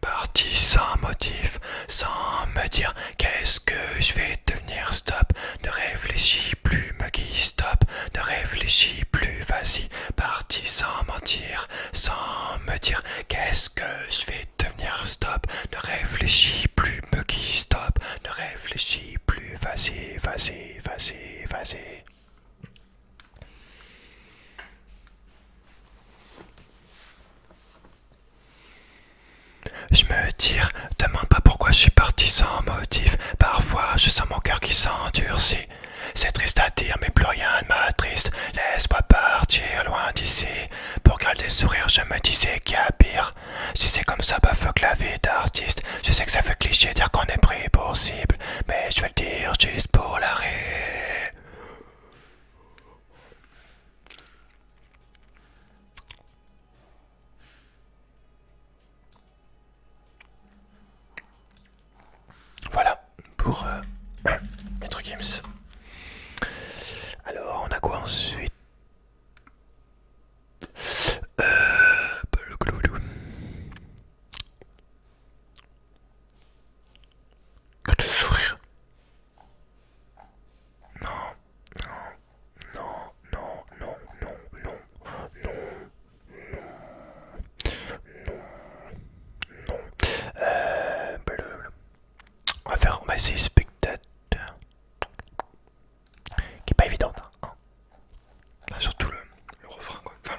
Parti sans motif, sans me dire qu'est-ce que je vais devenir. Stop, ne réfléchis plus, me qui stop, ne réfléchis plus, vas-y. Parti sans mentir, sans me dire qu'est-ce que je vais devenir. Stop, ne réfléchis plus, me qui stop, ne réfléchis plus, vas-y, vas-y, vas-y, vas-y. Je me tire, demande pas pourquoi je suis parti sans motif. Parfois je sens mon cœur qui s'endurcit. C'est triste à dire mais plus rien ne m'attriste. Laisse-moi partir loin d'ici. Pour garder le sourire je me disais qu'il y a pire. Si c'est comme ça bah fuck la vie d'artiste. Je sais que ça fait cliché dire qu'on est pris pour cible, mais je vais le dire juste pour la rime. pour Maître Gims. Alors, on a quoi ensuite? Le glouglou. Que le sourire. Non, non, non, non, non, non, non, non, non, non. On va essayer spectateur. Qui est pas évidente, hein. Enfin, surtout le refrain, quoi. Enfin,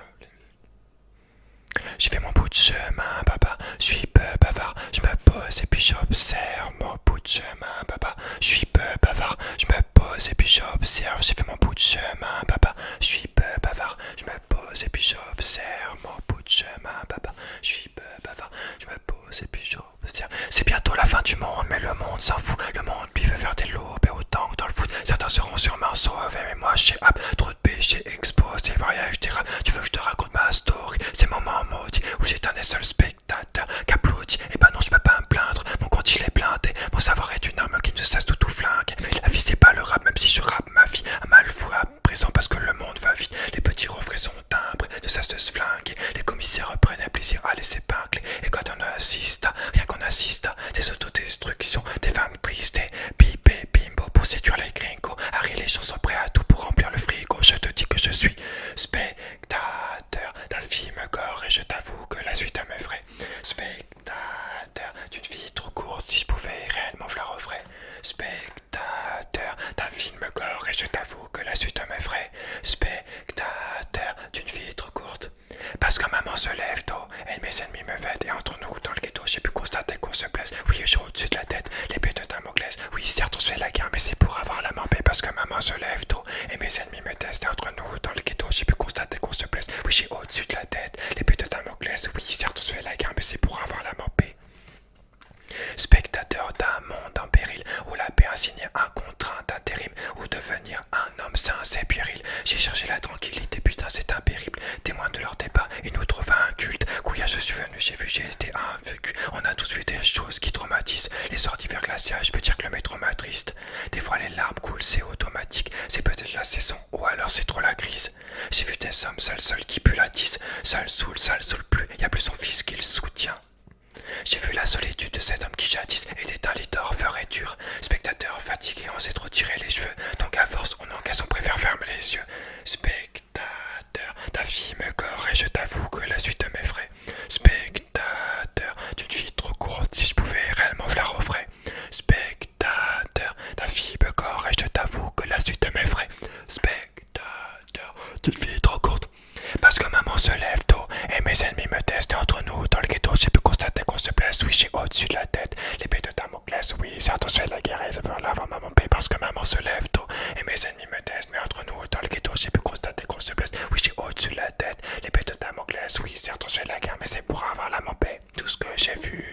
j'ai fait mon bout de chemin, papa. Je suis peu bavard. Je me pose et puis j'observe mon bout de chemin, papa. Je suis peu bavard. Je me pose et puis j'observe. J'ai fait mon bout de chemin, papa. Je suis peu bavard. Je me pose et puis j'observe mon bout de chemin, papa. Je suis peu bavard. Je me pose et puis j'observe. C'est bientôt la fin du monde, mais le monde s'en fout. Le monde lui veut faire des loups et autant que dans le foot. Certains seront sûrement sauvés, mais moi j'ai hâte. Trop de péchés exposés, voyage des rats. Tu veux que je te raconte ma story? Ces moments maudits où j'étais un des seuls spectateurs qu'applaudit. Et bah non, je peux pas me plaindre. Mon compte il est blindé. Mon savoir est une arme qui ne cesse de tout flinguer. La vie c'est pas le rap, même si je rappe ma vie à mal fou à présent parce que le monde va vite. Les petits refrains sont timbres, ne cessent de se flinguer. Les commissaires reprennent un plaisir à les épingler. Et quand on assiste, rien qu'on assiste, des autodestructions, des femmes tristes et bip et bimbo pour séduire les gringos. Harry, les gens sont prêts à tout pour remplir le frigo. Je te dis que je suis spectateur d'un film gore et je t'avoue que la suite m'effraie. Spectateur d'une vie trop courte, si je pouvais réellement je la referais. Spectateur d'un film gore et je t'avoue que la suite m'effraie. Spectateur d'une vie trop courte. Parce que maman se lève tôt et mes ennemis me vêtent. Et entre nous dans le ghetto j'ai pu constater qu'on se blesse. Oui, j'ai au-dessus de la tête l'épée de Damoclès. Oui, certes on se fait la guerre mais c'est pour avoir la main paix. Parce que maman se lève tôt et mes ennemis me testent. Et entre nous dans le ghetto j'ai pu constater qu'on se blesse. Oui, j'ai au-dessus de la tête l'épée de Damoclès. Oui, certes on se fait la guerre mais c'est pour avoir la main paix. Spectateur d'un monde en péril, où la paix a signé un contrat d'intérim, où devenir un homme sain c'est puéril. J'ai cherché la tranquillité, putain c'est impérible. Témoin de leur débat, ils nous trouvent un culte. Couillard je suis venu, j'ai vu, j'ai été un vécu. On a tous vu des choses qui traumatisent. Les sorts d'hiver glacial, je peux dire que le métro m'attriste. Des fois les larmes coulent, c'est automatique. C'est peut-être la saison, ou alors c'est trop la crise. J'ai vu des hommes seuls qui puent la tisse. Seul saoule plus, y a plus son fils qu'il soutient. J'ai vu la solitude de cet homme qui jadis était un leader orfèvre dur. Spectateur fatigué, on s'est trop tiré les cheveux. Donc à force, on encaisse, on préfère fermer les yeux. Spectateur, ta vie me gore et je t'avoue que la suite m'effraie. Spectateur, d'une vie trop courte, si je pouvais réellement je la referais. Spectateur, ta vie me gore et je t'avoue que la suite m'effraie. Spectateur, d'une vie trop courte. Parce que maman se lève tôt et mes ennemis me testent. Et entre nous dans le ghetto j'ai pu constater qu'on se blesse. Oui, j'ai au-dessus de la tête l'épée de Damoclès. Oui, certes on se fait la guerre et ça veut l'avoir maman paix. Parce que maman se lève tôt et mes ennemis me testent. Mais entre nous dans le ghetto j'ai pu constater qu'on se blesse. Oui, j'ai au-dessus de la tête l'épée de Damoclès. Oui, certes on se fait la guerre mais c'est pour avoir la main paix. Tout ce que j'ai vu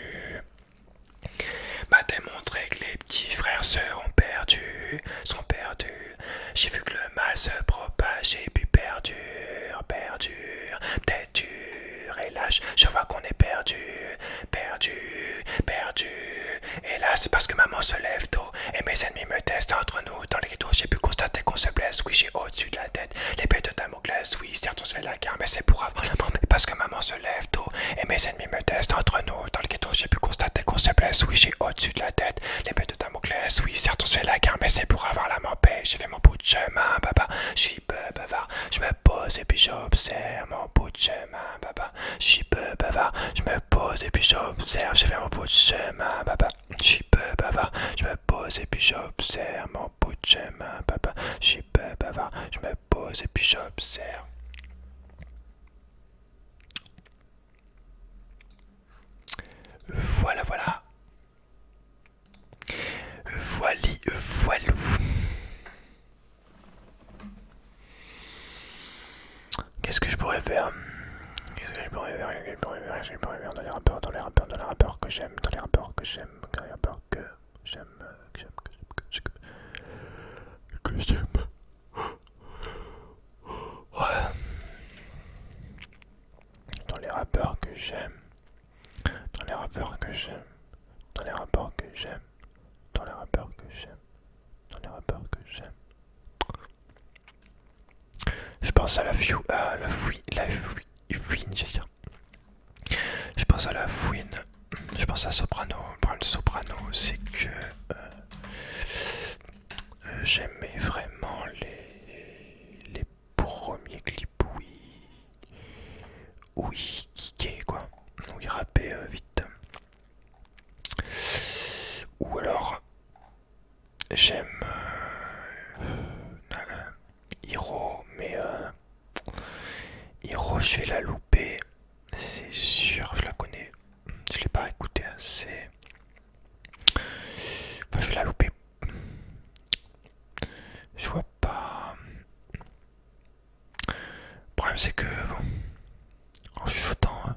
m'a démontré que les petits frères seront perdus. J'ai vu que le mal se propage et puis perdure, peut-être dur et lâche. Je vois qu'on est perdu. Et là c'est parce que maman se lève tôt et mes ennemis me testent. Entre nous dans le ghetto j'ai pu constater qu'on se blesse. Oui, j'ai au-dessus de la tête l'épée de Damoclès. Oui, certes on se fait la guerre mais c'est pour avoir la main. Parce que maman se lève tôt et mes ennemis me testent. Entre nous dans le ghetto j'ai pu constater qu'on se blesse. Oui, j'ai au-dessus de la tête l'épée de Damoclès. Oui, certes on se fait la guerre mais c'est pour avoir la main paix. J'ai fait mon bout de chemin, papa. Je suis peu bavard. Je me pose et puis j'observe mon bout de chemin, papa. Je suis peu bavard. Je me pose et puis j'observe. J'ai fait mon bout de chemin, papa. Je suis peu bavard. Je me pose et puis j'observe mon bout de chemin, papa. Je suis peu bavard. Je me pose et puis j'observe. Voilà. Voilou. Qu'est-ce que je pourrais faire dans les rappeurs que j'aime, Ouais. Dans les rappeurs que j'aime, dans les rappeurs que j'aime, dans les rappeurs que j'aime, dans les rappeurs que j'aime. Dans les rappeurs que j'aime. Je pense à la fouine, j'ai dit. Je pense à la fouine. Je pense à Soprano. Le problème de Soprano, c'est que j'aimais vraiment les premiers clips où il kickait, quoi. Où il rappait vite. Ou alors, j'aime Hiro, mais Hiro, je vais la louper. C'est sûr, je la connais. Je l'ai pas écouté assez. Enfin, je vais la louper. Je vois pas. Le problème, c'est que en chuchotant,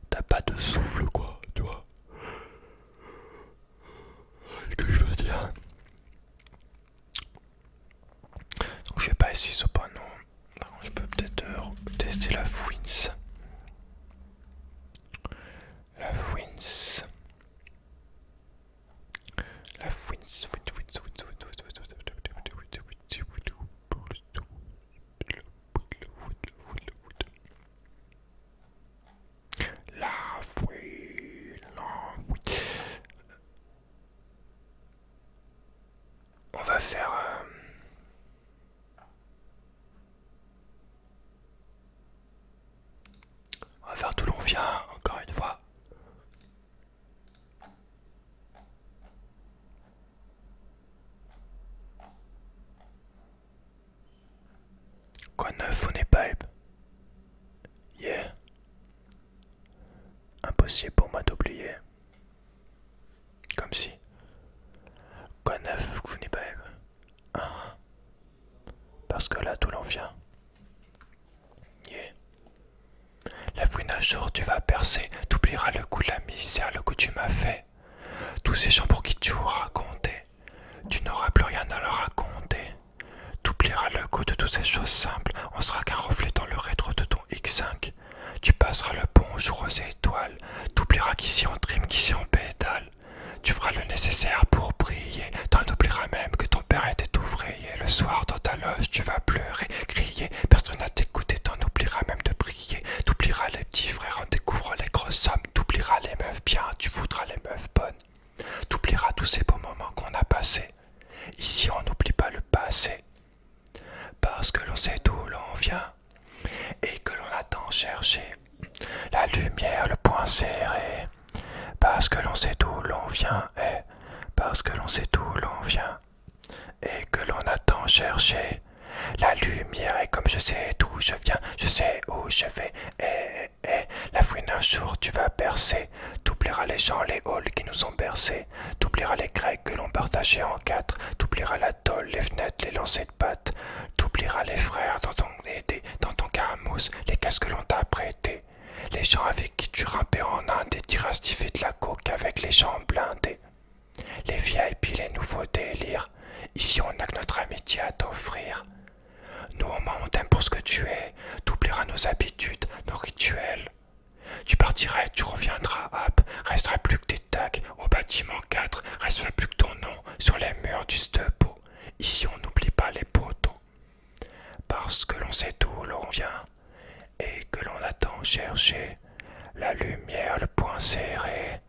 t'as pas de souffle, quoi, tu vois. Ce que je veux dire. Donc, je vais pas essayer Soprano. Par contre, je peux peut-être tester la Fouins. La Fouins. La Fouins. La Fouine. On va faire... on va faire d'où l'on vient, encore une fois. Quoi neuf, on est pipe. Yeah. Impossible pour moi d'oublier. Comme si. Quoi neuf, vous n'êtes pas hein. Parce que là, tout l'en vient. Yeah. La fouine un jour, tu vas percer. T'oublieras le coup de la misère, le coup tu m'as fait. Tous ces gens pour qui tu auras raconté. Tu n'auras plus rien à leur raconter. T'oublieras le goût de toutes ces choses simples. On sera qu'un reflet dans le rétro de ton X5. Tu passeras le bonjour aux étoiles. T'oublieras qu'ici on trime, qu'ici on pédale. Tu feras le nécessaire pour prier. T'en oublieras même que ton père était ouvrier. Le soir dans ta loge tu vas pleurer, crier. Personne n'a t'écouté, t'en oublieras même de prier. T'oublieras les petits frères en découvrant les grosses sommes. T'oublieras les meufs bien, tu voudras les meufs bonnes. T'oublieras tous ces beaux moments qu'on a passés. Ici on n'oublie pas le passé. Parce que l'on sait d'où l'on vient et que l'on attend chercher la lumière, le poing serré. Parce que l'on sait d'où l'on vient et parce que l'on sait d'où l'on vient et que l'on attend chercher la lumière. Et comme je sais d'où je viens, je sais où je vais. La fouine un jour tu vas percer. T'oublieras les gens, les halls qui nous ont bercés. T'oublieras les grecs que l'on partageait en quatre. T'oublieras la tôle, les fenêtres, les lancers de pattes. T'oublieras les frères dans ton été, dans ton caramousse, les casques que l'on t'a prêtés. Les gens avec qui tu rappais en Inde et t'iras stiffer de la coke avec les gens blindés. Les VIP, les nouveaux délires. Ici on n'a que notre amitié à t'offrir. Nous au moins on t'aime pour ce que tu es. T'oublieras nos habitudes, nos rituels. Tu partiras et tu reviendras, hop. Restera plus que tes tags au bâtiment 4. Restera plus que ton nom sur les murs du Stepo. Ici on n'oublie pas les poteaux. Parce que l'on sait d'où l'on vient et que l'on attend chercher la lumière, le poing serré.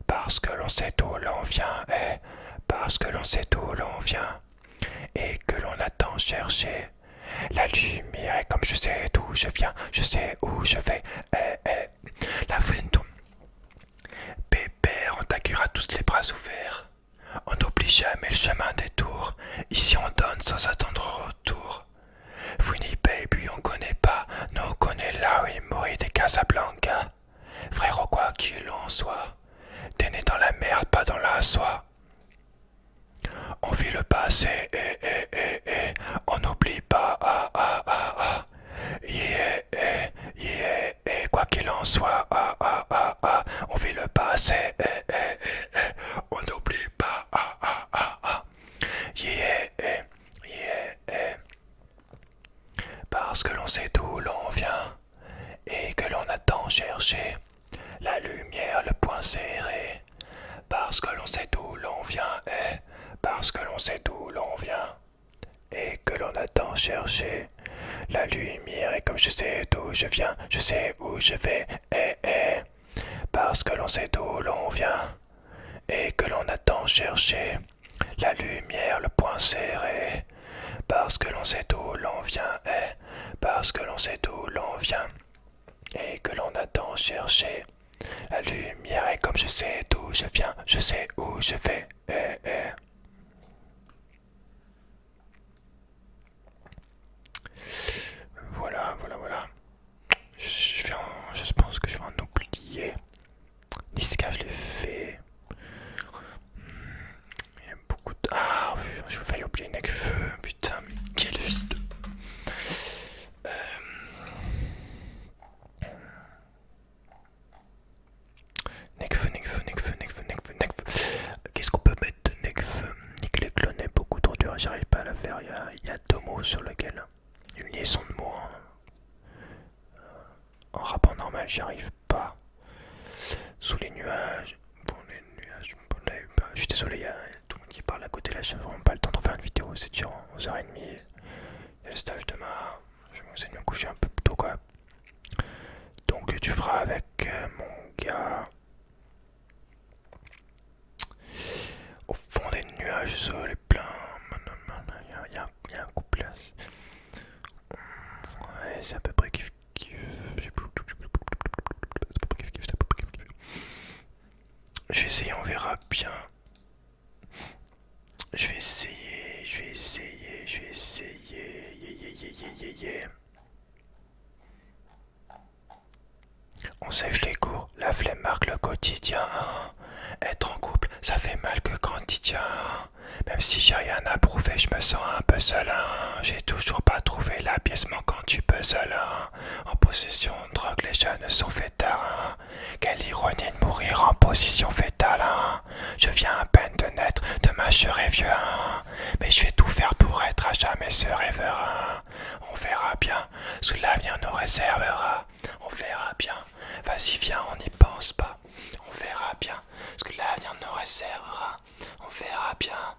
Parce que l'on sait d'où l'on vient et parce que l'on sait d'où l'on vient et que l'on attend chercher la lumière. Et comme je sais d'où je viens, je sais où je vais. La Vento. Pépère, on t'accueillera tous les bras ouverts. On n'oublie jamais le chemin des tours. Ici on donne sans attendre retour. Fouini Baby, on connaît pas, nous on connaît là où il mourit des Casablanca. Frérot, quoi qu'il en soit, t'es né dans la merde, pas dans la soie. On vit le passé, on n'oublie pas, quoi qu'il en soit, on vit le passé, on n'oublie pas, parce que l'on sait d'où l'on vient et que l'on attend chercher la lumière, le poing serré. Parce que l'on sait d'où l'on vient et parce que l'on sait d'où l'on vient et que l'on attend chercher la lumière. Et comme je sais d'où je viens, je sais où je vais, parce que l'on sait d'où l'on vient et que l'on attend chercher la lumière, le poing serré, parce que l'on sait d'où l'on vient, parce que l'on sait d'où l'on vient et que l'on attend chercher la lumière. Et comme je sais d'où je viens, je sais où je vais, Voilà, voilà, voilà. Je pense que je vais en oublier. Niska, je l'ai fait. Il y a beaucoup de... Ah, oui, je vais failli oublier Nekfeu. Putain, mais quel fils de... Euh... Nekfeu. Qu'est-ce qu'on peut mettre de Nekfeu? Nick les clones est beaucoup trop dur, j'arrive pas à la faire. Il y a deux mots sur lesquels. Une liaison de mots. En rapport normal, j'y arrive pas. Sous les nuages. Bon, les nuages. Bon, là, je suis désolé, il y a tout le monde qui parle à côté là. J'ai vraiment pas le temps d'en faire une vidéo. C'est déjà 11h30. Il y a le stage demain. Je vais essayer de me coucher un peu plus tôt, quoi. Donc, tu feras avec mon gars. Au fond des nuages, soleil plein. Il y a un couple là. Ouais, c'est à peu près kiff kiff. Je vais essayer, on verra bien. Je vais essayer. On sèche les cours, la flemme marque le quotidien. Être en couple, ça fait mal que quotidien. Même si j'ai rien à prouver, je me sens un peu seul. J'ai toujours pas trouvé la pièce manquante du puzzle. En possession de drogue, les jeunes sont fêtards. Quelle ironie de mourir en position fétale. Je viens à peine de naître, demain je serai vieux. Mais je vais tout faire pour être à jamais ce rêveur. On verra bien ce que l'avenir nous réservera. On verra bien. Vas-y viens, on n'y pense pas. On verra bien ce que l'avenir nous réservera. On verra bien.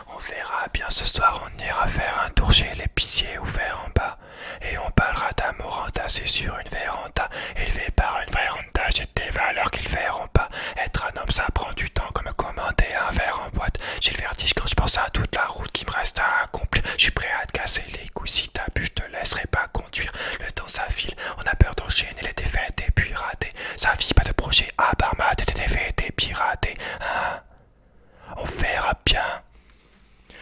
On verra bien, ce soir on ira faire un tour chez l'épicier ouvert en bas. Et on parlera d'amour entassé sur une véranda, élevé par une vraie Honda. J'ai des valeurs qu'ils verront pas. Être un homme ça prend du temps comme commander un verre en boîte. J'ai le vertige quand je pense à toute la route qui me reste à accomplir. Je suis prêt à te casser les couilles, si t'as bu je te laisserai pas conduire. Le temps s'affile, on a peur d'enchaîner les défaites et puis rater. Ça vit pas de projet à part mat et des défaites et pirater. On verra bien.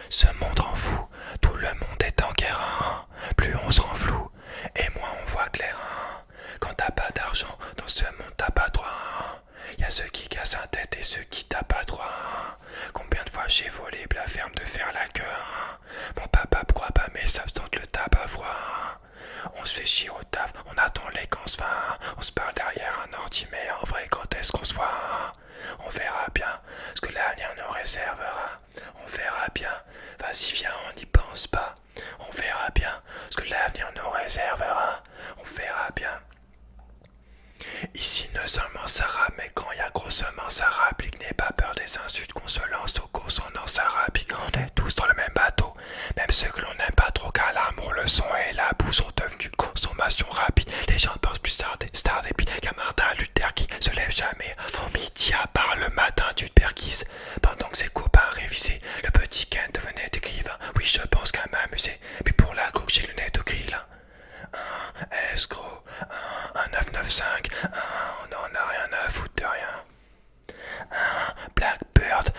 Ce monde rend fou, tout le monde est en guerre. Plus on se rend flou, et moins on voit clair. Quand t'as pas d'argent, dans ce monde t'as pas droit. Y'a ceux qui cassent la tête et ceux qui tapent pas droit. Combien de fois j'ai volé la ferme de faire la queue. Mon papa pourquoi pas mes sables tente le tabac froid. On se fait chier au taf, on attend les camps se va. On se parle derrière un ordi, mais en vrai quand est-ce qu'on se voit? On verra bien ce que l'avenir nous réservera. On verra bien. Vas-y viens, on n'y pense pas. On verra bien ce que l'avenir nous réservera. On verra bien. Ici, non seulement ça rappe, mais quand il y a grossement ça rapplique. N'aie pas peur des insultes qu'on se lance aux consonants, ça rapplique. On est tous dans le même bateau, même ceux que l'on n'aime pas trop, car l'amour, le son et la boue sont devenus consommation rapide. Les gens pensent plus star des piles qu'à Martin Luther qui se lève jamais avant midi à part le matin d'une perquise. Pendant que ses copains révisaient, le petit Ken devenait écrivain. Oui, je pense qu'à m'amuser, puis pour la coke, j'ai le nez de grill. Un escroc, un 995, on n'en a rien à foutre de rien. Un Blackbird,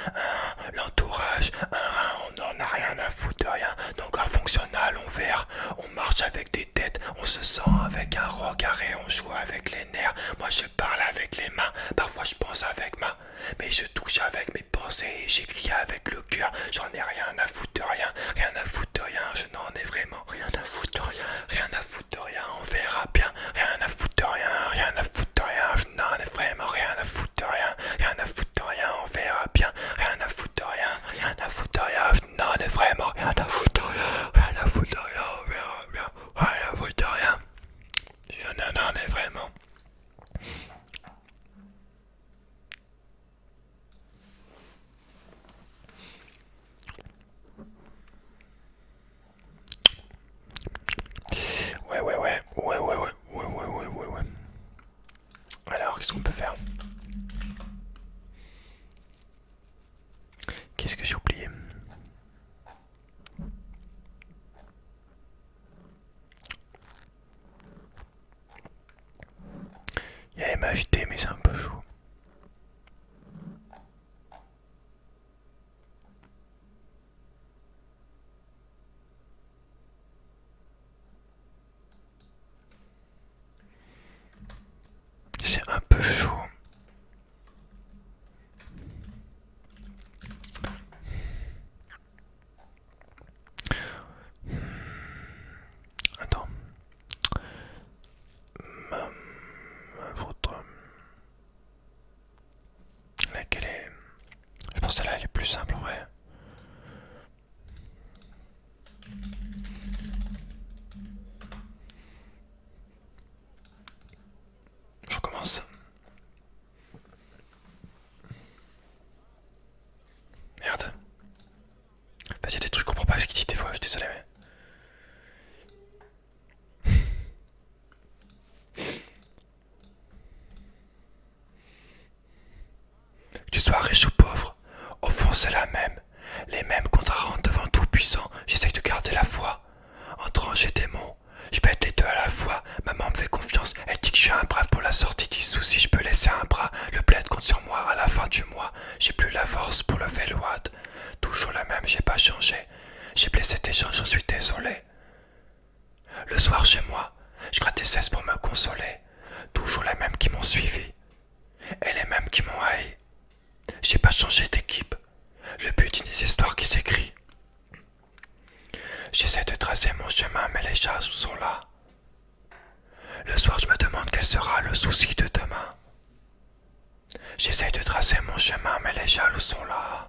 l'entourage, on n'en a rien à foutre de rien. Donc un fonctionnal, on verra, on marche avec des têtes, on se sent avec un regard et on joue avec les nerfs. Moi je parle avec les mains, parfois je pense avec ma, mais je touche avec mes pensées et j'écris avec le cœur. J'en ai rien à foutre de rien, rien à foutre de rien, je n'en ai vraiment rien à foutre de rien, rien à foutre de rien, on verra bien, rien à foutre de rien, rien à foutre de rien, je n'en ai vraiment rien à foutre de rien, rien à foutre de rien, on verra bien, rien à foutre de rien, rien à foutre de rien, je n'en ai vraiment rien à foutre de rien, rien à foutre de rien, on verra bien, rien à foutre de rien, je n'en ai vraiment. simple en vrai. Je recommence. Merde. Bah, y a des trucs que je comprends pas ce qu'il dit des fois, je suis désolé mais. Que tu sois riche ou pauvre, au fond c'est la même. Les mêmes contrats devant tout puissant, j'essaye de garder la foi. Entrant j'ai démon, je pète les deux à la fois. Maman me fait confiance, elle dit que je suis un brave pour la sortie des soucis. Je peux laisser un bras, le bled compte sur moi à la fin du mois. J'ai plus la force pour lever le watt. Toujours la même, j'ai pas changé. J'ai blessé des gens, j'en suis désolé. Le soir chez moi, je gratte des cesses pour me consoler. Toujours les mêmes qui m'ont suivi, et les mêmes qui m'ont haï. J'ai pas changé d'équipe, le but d'une histoire qui s'écrit. J'essaie de tracer mon chemin, mais les chats sont là. Le soir, je me demande quel sera le souci de demain. J'essaie de tracer mon chemin, mais les jaloux sont là.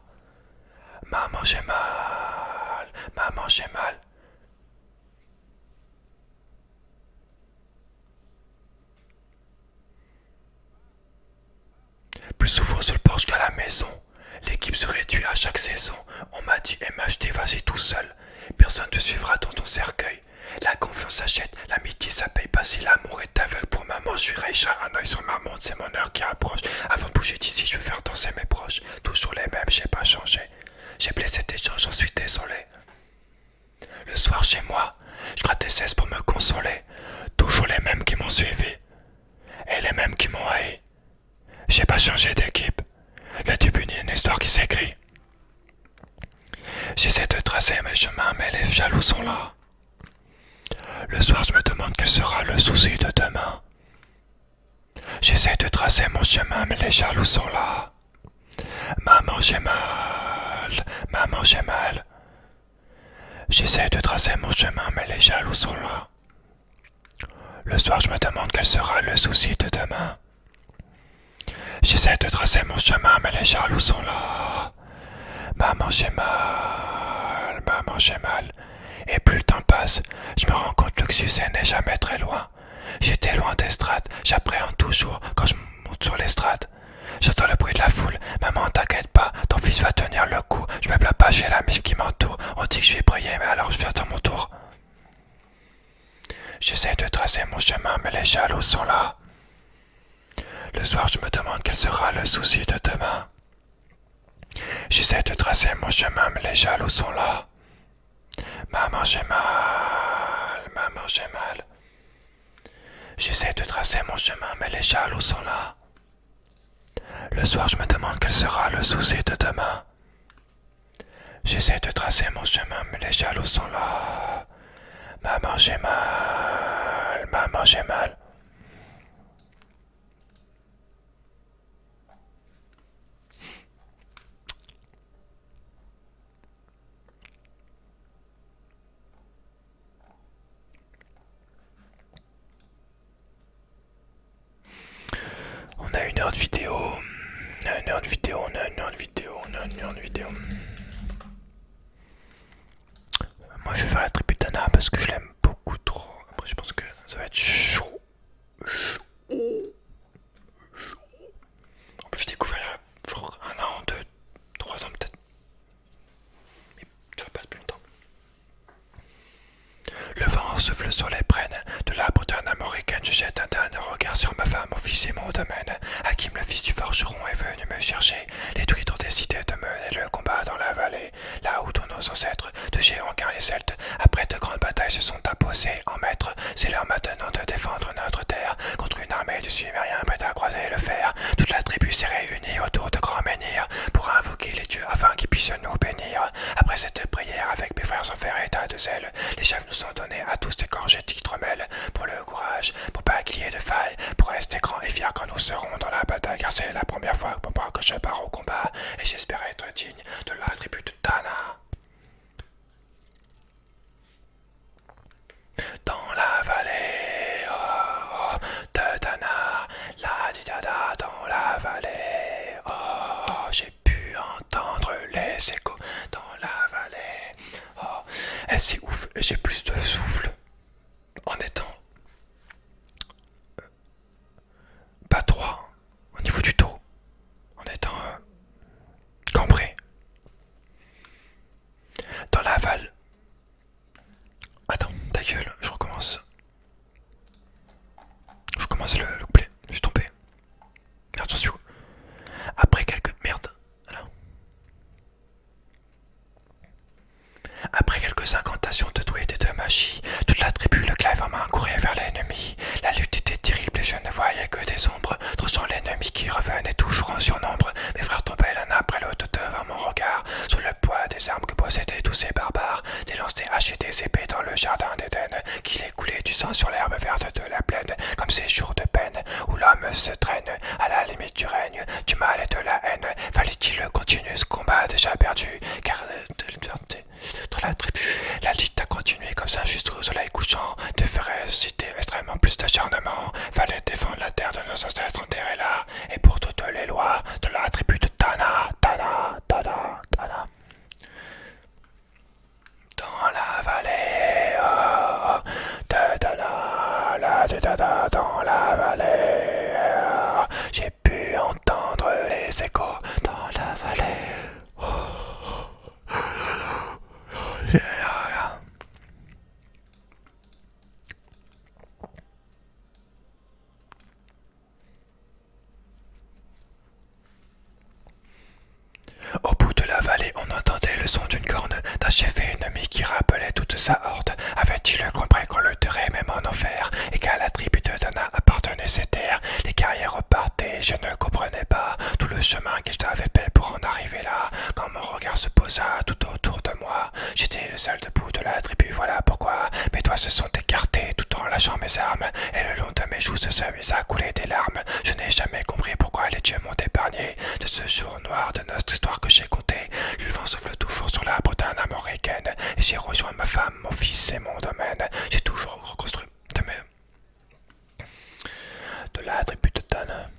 Maman, j'ai mal, maman, j'ai mal. Plus souvent sur le porche qu'à la maison. L'équipe se réduit à chaque saison. On m'a dit MHD, vas-y tout seul. Personne ne te suivra dans ton cercueil. La confiance s'achète, l'amitié ça paye pas. Si l'amour est aveugle pour maman, je suis Reïcha, un oeil sur ma montre, c'est mon heure qui approche. Avant de bouger d'ici, je veux faire danser mes proches. Toujours les mêmes, j'ai pas changé. J'ai blessé des gens, j'en suis désolé. Le soir chez moi, je gratte des cesses pour me consoler. Toujours les mêmes qui m'ont suivi, et les mêmes qui m'ont haï. J'ai pas changé d'équipe. Le début d'une histoire qui s'écrit. J'essaie de tracer mes chemins, mais les jaloux sont là. Le soir, je me demande quel sera le souci de demain. J'essaie de tracer mon chemin, mais les jaloux sont là. Maman, j'ai mal, maman, j'ai mal. J'essaie de tracer mon chemin, mais les jaloux sont là. Le soir, je me demande quel sera le souci de demain. J'essaie de tracer mon chemin, mais les jaloux sont là. Maman, j'ai mal, maman, j'ai mal. Et plus le temps passe, je me rends compte que le succès n'est jamais très loin. J'étais loin des strates, j'appréhende toujours quand je monte sur l'estrade. J'entends le bruit de la foule, maman t'inquiète pas, ton fils va tenir le coup. Je me plains pas, j'ai la mif qui m'entoure. On dit que je vais briller, mais alors je viens à mon tour. J'essaie de tracer mon chemin, mais les jaloux sont là. Le soir, je me demande quel sera le souci de demain. J'essaie de tracer mon chemin, mais les jaloux sont là. Maman, j'ai mal, maman, j'ai mal. J'essaie de tracer mon chemin, mais les jaloux sont là. Le soir, je me demande quel sera le souci de demain. J'essaie de tracer mon chemin, mais les jaloux sont là. Maman, j'ai mal, maman, j'ai mal. On a 1 heure de vidéo. On a 1 heure de vidéo, on a 1 heure de vidéo, on a 1 heure de vidéo. Moi je vais faire la tribu d'Anna parce que je l'aime beaucoup trop. Après je pense que ça va être chaud. Chaud. Chaud. En plus je découvre il y a genre 1 an, 2, 3 ans peut-être. Mais ça va pas plus longtemps. Le vent souffle sur les prênes de la Bretagne américaine. Je jette un dernier regard sur ma femme, mon fils et mon domaine. Hakim, le fils du forgeron, est venu me chercher. Les druides ont décidé de mener le combat dans la vallée, là où tous nos ancêtres, de géants car les Celtes, après de grandes batailles, se sont imposés en maîtres. C'est l'heure maintenant de défendre notre terre contre une armée de Sumériens prête à croiser le fer. Toute la tribu s'est réunie autour de grands menhirs pour invoquer les dieux afin qu'ils puissent nous bénir. Après cette prière, avec mes frères sans faire état de zèle, les chefs nous ont donné à tous des gorgées d'hydromel pour le courage, pour pas qu'il y ait de faille, pour rester grands et fiers quand nous serons dans la bataille, car c'est la première fois que je pars au combat et j'espère être digne de la tribu de Dana. Dans la vallée de Dana, la didada dans la vallée, j'ai pu entendre les limite du règne, du mal et de la haine. Fallait-il continuer ce combat déjà perdu? Car dans la tribu, la lutte a continué comme ça jusqu'au soleil couchant. De férocité, extrêmement plus d'acharnement. Fallait défendre la terre de nos ancêtres enterrés là. Et pour toutes les lois de la tribu de Tana, Tana, Tana, Tana. Dans la vallée, de Tana, dans la vallée, j'ai pu entendre les échos dans la vallée. Au bout de la vallée, on entendait le son d'une corne d'un chef ennemi qui rappelait toute sa horde. Avait-il compris qu'on lutterait même en enfer et qu'à la tribu de Dana appartenaient ces terres? Les guerriers repartaient, je ne comprenais pas tout le chemin qu'ils avaient fait pour en arriver là. Quand mon regard se posa tout autour de moi, j'étais le seul debout de la tribu, voilà pourquoi mes doigts se sont écartés tout en lâchant mes armes et le long de mes joues se mit à couler des larmes. Je n'ai jamais compris pourquoi les dieux m'ont épargné de ce jour noir de notre histoire que j'ai compté. Le vent souffle toujours sur la Bretagne américaine et j'ai rejoint ma femme, mon fils et mon domaine. J'ai toujours reconstruit de la tribu de Dan.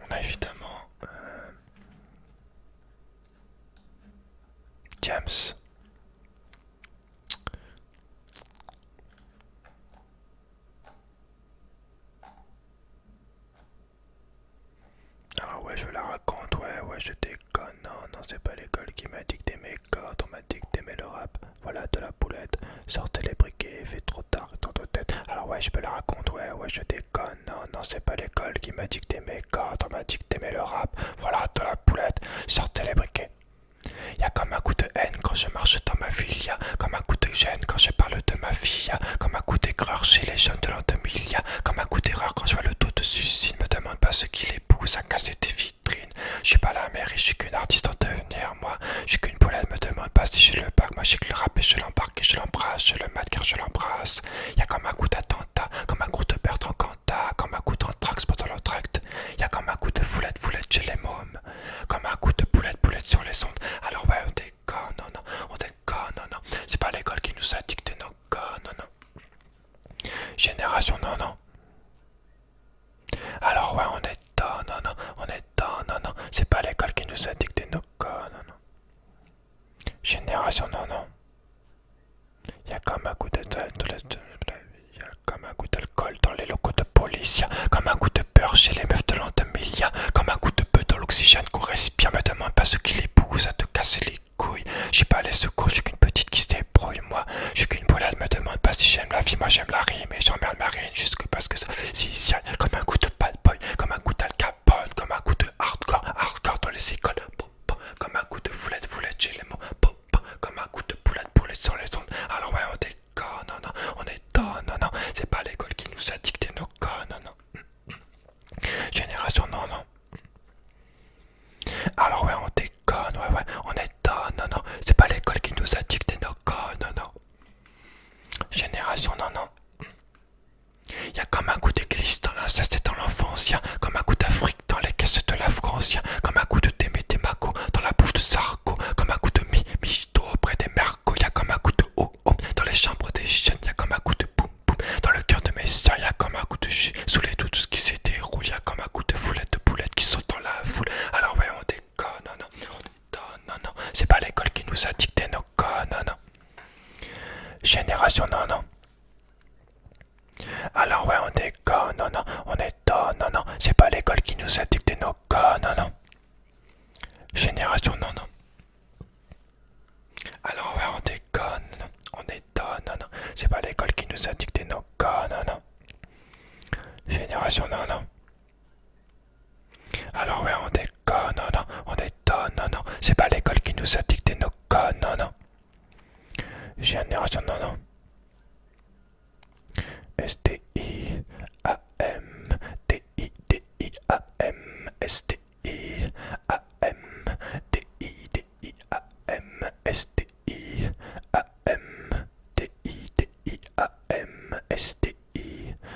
On a évidemment James. Alors ouais, je la raconte, ouais, je déconne. Non, c'est pas l'école qui m'a dicté mes codes, on m'a dicté le rap. Voilà de la boulette, sortez les briquets, il fait trop tard dans ta tête. Alors ouais, je peux la raconter, ouais, je déconne. Non, c'est pas l'école qui m'a dicté mes codes, on m'a dicté le rap. Voilà de la boulette, sortez les briquets. Y'a comme un coup de haine quand je marche dans ma ville, y'a comme un coup de gêne quand je parle de ma fille, y'a comme un coup d'aigreur chez les jeunes de l'an 2000, y'a comme un coup d'erreur quand je vois le dos de suicide. Me demande pas ce qui les pousse à casser tes vitrines. Je suis pas la mère et je suis qu'une artiste en devenir, moi. Je suis qu'une poulette, me demande pas si j'ai le bac. Moi j'ai que le rap et je l'embarque et je l'embrasse. Je le mate car je l'embrasse. Y'a comme un coup d'attentat, comme un coup de Bertrand Cantat, comme un coup d'anthrax pendant l'entracte. Y'a comme un coup de foulette chez les mômes, comme un coup de boulette sur les ondes. Alors ouais, on déconne, on déconne, non. C'est pas l'école qui nous a dicté nos codes, non. Génération, non. Alors ouais, on est non. C'est pas l'école qui nous a dicté nos codes, non. Génération, non. Y'a comme un coup y'a comme un coup d'alcool dans les locaux de police, y'a comme un coup de peur chez les meufs de l'an 2000, y'a comme un coup de peu dans l'oxygène qu'on respire. Me demande pas ce qui les pousse à te casser les couilles. J'suis pas les secours, j'suis qu'une petite qui se débrouille, moi. J'suis qu'une poulette, me demande pas si j'aime la vie, moi j'aime la rime et j'emmerde ma rime jusque parce que ça fait si y'a comme un coup de bad boy, comme un coup d'Al Capone, comme un coup de hardcore dans les écoles, comme un coup de foulette chez les mots, comme un coup de boulette pour les sons, les ondes. Alors ouais, on déconne, non, on étonne, non, c'est pas l'école qui nous a dicté nos codes, non. Génération, non. Alors ouais, on déconne, ouais, on étonne, non, c'est pas l'école qui nous a dicté nos codes, non. Génération, non. Y'a comme un coup d'église dans l'inceste et dans l'enfance, y'a comme un coup d'Afrique dans les caisses de la France, y'a comme un coup de Témétémaco dans la bouche de Sarko, comme un coup de Michto auprès des mercos, y'a comme un coup de oh dans les chambres des jeunes, y'a comme un coup de boum dans le cœur de mes soeurs, y'a comme un coup de jus sous les doutes, tout ce qui s'est déroulé, y'a comme un coup de foulette de boulettes qui sautent dans la foule. Alors ouais, on déconne, non, c'est pas l'école qui nous a dicté nos codes, non. Génération, non. Alors ouais, on déconne, non, on étonne, non, c'est pas l'école qui nous a dicté nos codes, non. Génération, non. Alors ouais, on déconne, on étonne, non, c'est pas l'école qui nous nous a dicté nos codes. Génération non. Alors ouais, on déconne, on détonne, non. C'est pas l'école qui nous a dicté nos codes, non. Génération non. S-T-I-A-M, D-I-D-I-A-M, S-T-I-A-M, D-I-D-I-A-M, S-T-I-A-M, D-I-D-I-A-M, S-T-I-A-M,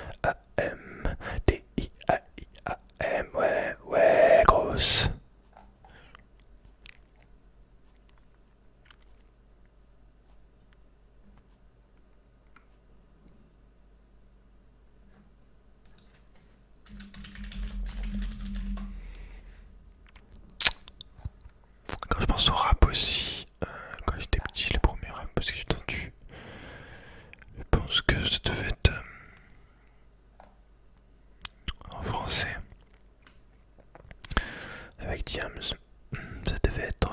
D-I-A-I-A-M, ouais, grosse. Quand je pense au rap aussi, quand j'étais petit, les premiers rap parce que j'ai entendu, je pense que ça devait être en français, avec Diams, ça devait être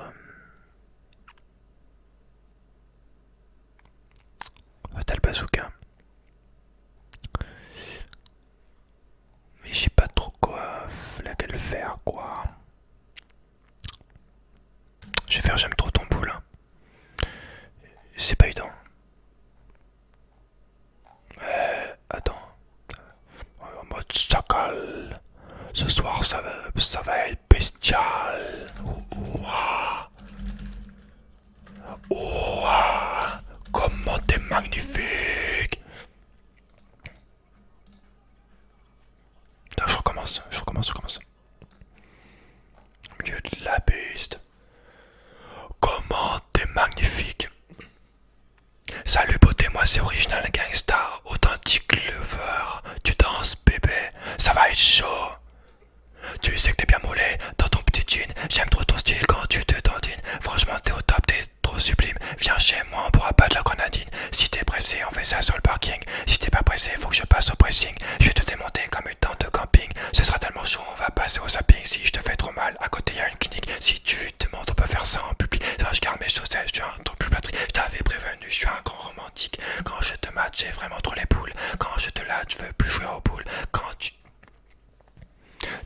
Fatal Bazooka. Mais je sais pas trop quoi, laquelle faire, quoi. Je vais faire J'aime trop ton boule. C'est pas évident. Attends. En mode chacal. Ce soir, ça va être bestial. Ouah. Ouah. Comment t'es magnifique. Attends, je recommence. Au milieu de la piste. Comment t'es magnifique. Salut beauté, moi c'est Original Gangsta, authentique lover. Tu danses bébé, ça va être chaud. Tu sais que t'es bien mollet dans ton petit jean. J'aime trop ton style quand tu te tantines. Franchement t'es au top, t'es trop sublime. Viens chez moi, on pourra pas de la grenadine. Si t'es pressé, on fait ça sur le parking. Si t'es pas pressé, faut que je passe au pressing. Je vais te démonter comme une tente de camping. Ce sera tellement chaud, on va passer au zapping. Si je te fais trop mal, à côté y a une clinique. Si tu te demandes, on peut faire ça en public. Ça, je garde mes chaussettes, je suis un ton plus plâtré. Je t'avais prévenu, je suis un grand romantique. Quand je te match, j'ai vraiment trop les boules. Quand je te lâche, je veux plus jouer aux boules. Quand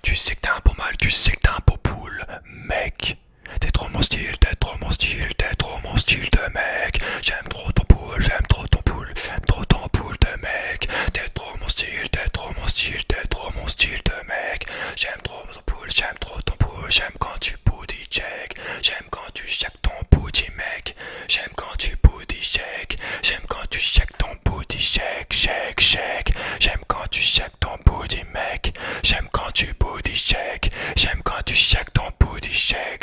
tu sais que t'es un beau mal, tu sais que t'es un beau poule, mec. T'es trop mon style, t'es trop mon style, t'es trop mon style de mec. J'aime trop ton poule, j'aime trop ton poule, j'aime trop ton poule de mec. T'es trop mon style, t'es trop mon style, t'es trop mon style de mec. J'aime trop ton poule, j'aime trop ton poule, j'aime quand tu booty check. J'aime quand tu check ton booty mec. J'aime quand tu booty check. J'aime quand tu check ton booty check, check. J'aime quand tu check ton booty mec. J'aime quand tu booty check. J'aime quand tu check ton booty check.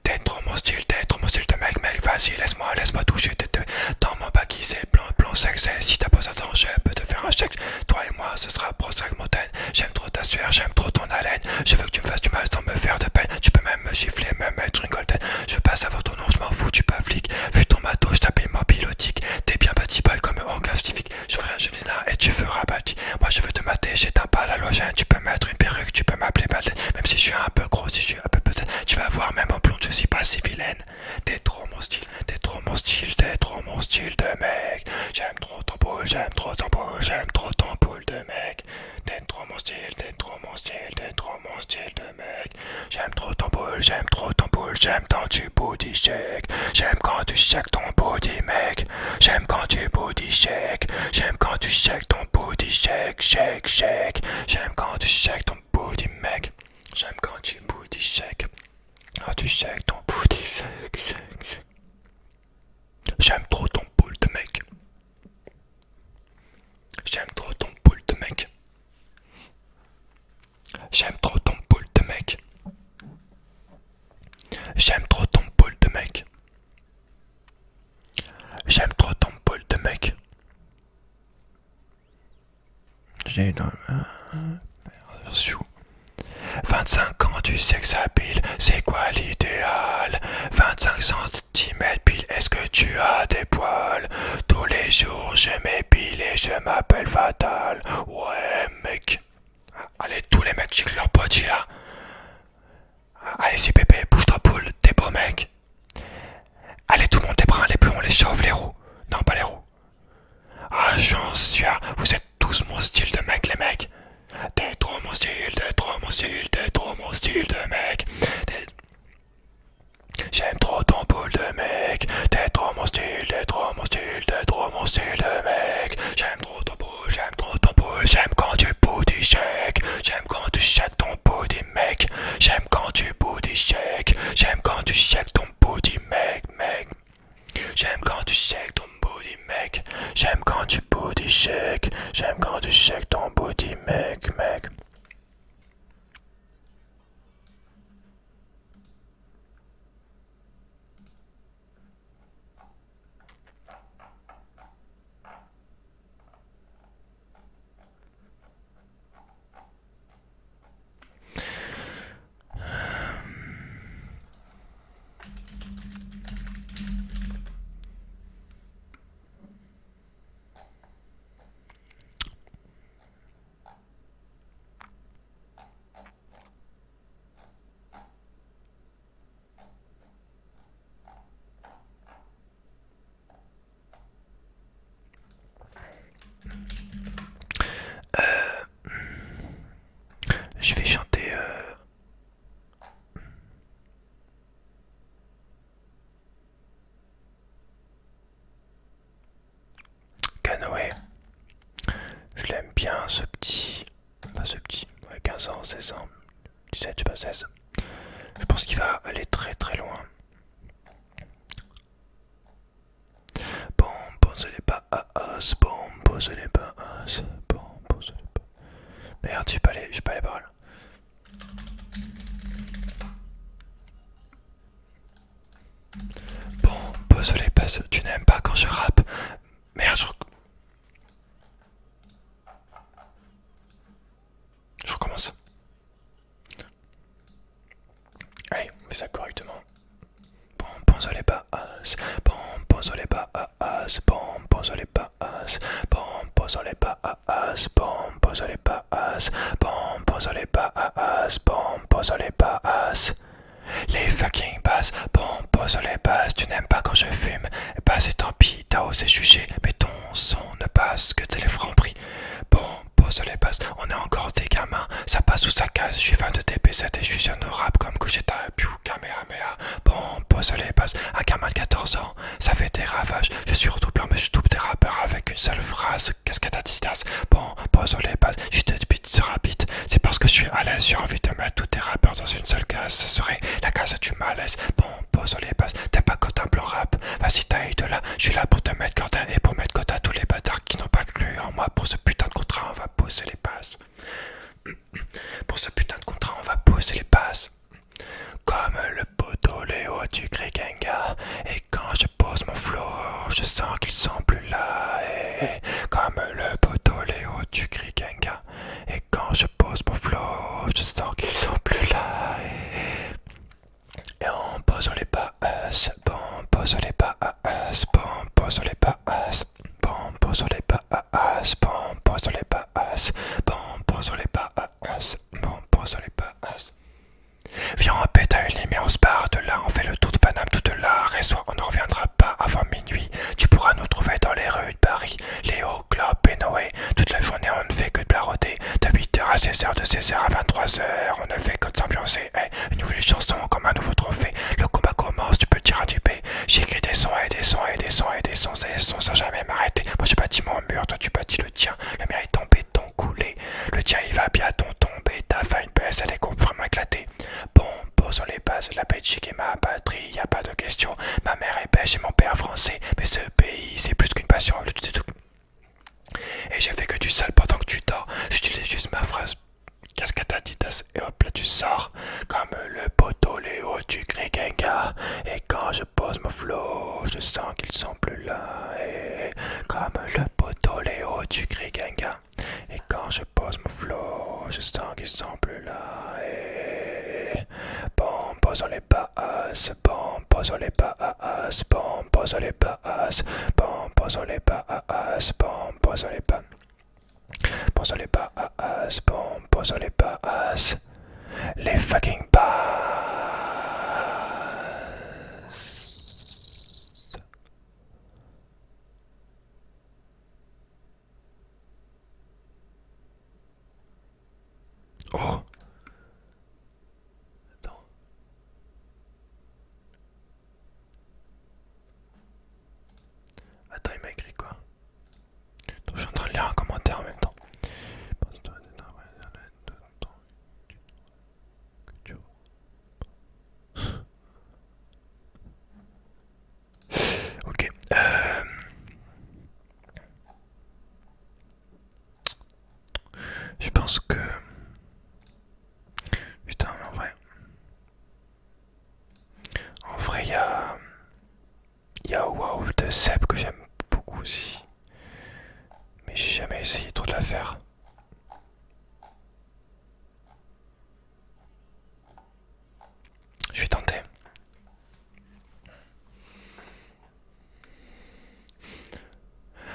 T'es trop mon style de mec. Vas-y, laisse-moi toucher tes deux. Dans mon bac, c'est plan sexe. Si t'as pas attends, je peux te faire un chèque. Toi et moi, ce sera pro-sac montagne. J'aime trop ta sueur, j'aime trop ton haleine. Je veux que tu me fasses du mal sans me faire de peine. Tu peux même me gifler, me mettre une golden. Je veux pas savoir ton nom, je m'en fous, tu pas flic. Vu ton matos, je t'appelle moi pilotique. T'es bien bâti balle comme un gaffe civique. Je ferai un Angelina et tu feras bâti. Moi je veux te mater, j'éteins pas la logène. Tu peux mettre une perruque, tu peux m'appeler Balden. Même si je suis un peu gros, si je suis un peu peut-être. Tu vas voir, même en blonde, je suis pas si vilaine. T'es trop mon style, t'es trop mon style, t'es trop mon style de mec. J'aime trop ton boule, j'aime trop ton boule, j'aime trop ton boule de mec. T'es trop mon style, t'es trop mon style, t'es trop mon style de mec. J'aime trop ton boule, j'aime trop ton boule, j'aime quand tu booty shake. J'aime quand tu shake ton booty mec. J'aime quand tu booty shake. J'aime quand tu shake ton booty shake. J'aime quand tu shake ton booty mec. J'aime quand tu booty shake. Quand tu shake ton booty shake. J'aime trop ton boule de mec. J'aime trop ton boule de mec. J'aime trop ton boule de mec. J'aime trop ton boule de mec. J'aime trop ton boule de mec. J'ai dans le... 25 ans, tu sais que ça pile, c'est quoi l'idéal? 25 centimètres pile, est-ce que tu as des poils? Tous les jours je m'épile et je m'appelle Fatal. Ouais mec. Allez, tous les mecs check leur body là. Allez si bébé, bouge ta poule, t'es beau mec. Allez tout le monde, les bruns, les blonds, les chauves, les roux. Non pas les roux. Ah, j'en suis à... Vous êtes tous mon style de mec, les mecs. T'es trop mon style, t'es trop mon style, t'es trop mon style de mec. J'aime trop ton boule de mec. T'es trop mon style, t'es trop mon style, t'es trop mon style de mec. J'aime trop ton boule, j'aime trop ton boule. J'aime quand tu booty shake. J'aime quand tu shake ton booty mec. J'aime quand tu booty shake. J'aime quand tu shake ton booty mec. J'aime quand tu shake ton booty mec. J'aime quand tu booty shake. J'aime quand tu shake ton booty mec. Je vais chanter Canoë. Je l'aime bien ce petit. Enfin ce petit. Ouais, 15 ans, 16 ans. 17, je sais pas, 16. Je pense qu'il va aller très très loin. Bon, posez-les pas à os. Bon, posez-les pas à os. Bon, posez-les pas. Merde, j'ai pas les paroles. Bon, posez-les pas. Tu n'aimes pas quand je rappe. Merde, je recommence. Allez, on fait ça correctement. Bon, posez-les pas à os. Bon, posez-les pas à os. Bon, posez-les pas à os. Bon, posez-les pas à os. Bon, posez-les pas à os. Bon, posez-les pas à os. Bon, posez-les pas à os. Les fucking basses, bon, pose les basses, tu n'aimes pas quand je fume. Bah c'est tant pis, t'as osé juger, mais ton son ne passe que t'es les francs prix. Bon, pose les basses, on est encore des gamins, ça passe ou ça casse. Je suis fan de TP7 et je suis honorable comme Gogeta, Piu, Kamehameha. Bon, pose les basses, un gamin de 14 ans, ça fait des ravages. Je suis redoubleur, mais je double des rappeurs avec une seule phrase. Qu'est-ce que t'as dit, das? Bon, pose les basses, je te bite sur un beat. C'est parce que je suis à l'aise, j'ai envie de mettre tous tes rappeurs dans une seule case. Ça serait la case du malaise. Bon, pose les basses, t'aimes pas quand un blanc rap. Vas-y, taille de là, je suis là pour te mettre corda et pour mettre quota à tous les bâtards qui n'ont pas cru en moi. Pour ce putain de contrat, on va poser les passes. Pour ce putain de contrat, on va poser les passes. Comme le poteau Léo du Grigenga. Et quand je pose mon flow, je sens qu'ils sont plus là. Et comme le poteau Léo du Grigenga. Et quand je pose mon flow, je sens qu'ils sont plus là. Et on pose les passes. Bon, pose les passes. Bon, pose les passes. Bon, pose les passes. Bon, pose les passes. Bon, pose les passes. Bon, pose les passes. Viens, on pète à une ligne, mais on se barre de là. On fait le tour de Paname toute la soit on ne reviendra pas avant minuit. Tu pourras nous trouver dans les rues de Paris. Léo, Club et Noé. Toute la journée, on ne fait que de blaroter. De 8h à 16h, de 16h à 23h. On ne fait que de s'ambiancer. Hey, une nouvelle chanson comme un nouveau trophée. Le combat commence, tu peux le dire à du B. J'écris des sons et des sons et des sons et des sons et des sons sans jamais m'arrêter. Moi, j'ai bâti mon mur, toi, tu bâtis le tien. Le mien est tombé, ton coulé. Le tien, il va bientôt tomber. Ta fin, une baisse, elle est complètement éclatée. Bon, posons les bases, la Belgique est ma patrie, y a pas de question. Ma mère est belge et mon père français, mais ce pays c'est plus qu'une passion. Et j'ai fait que du sale pendant que tu dors. J'utilise juste ma phrase. Qu'est-ce que t'as dit, et hop là tu sors. Comme le poteau Léo du Grigenga. Et quand je pose mon flow, je sens qu'ils sont plus là. Et comme le poteau Léo du Grigenga. Et quand je pose mon flow, je sens qu'ils sont plus là. Et bon, posons les basses. Bon, posons les basses. Bon, posons les basses. Bon, posons les basses. Bon, posons les basses. Posons les basses. Bon, posons les basses. Les fucking basses. autour de l'affaire. Je suis tenté.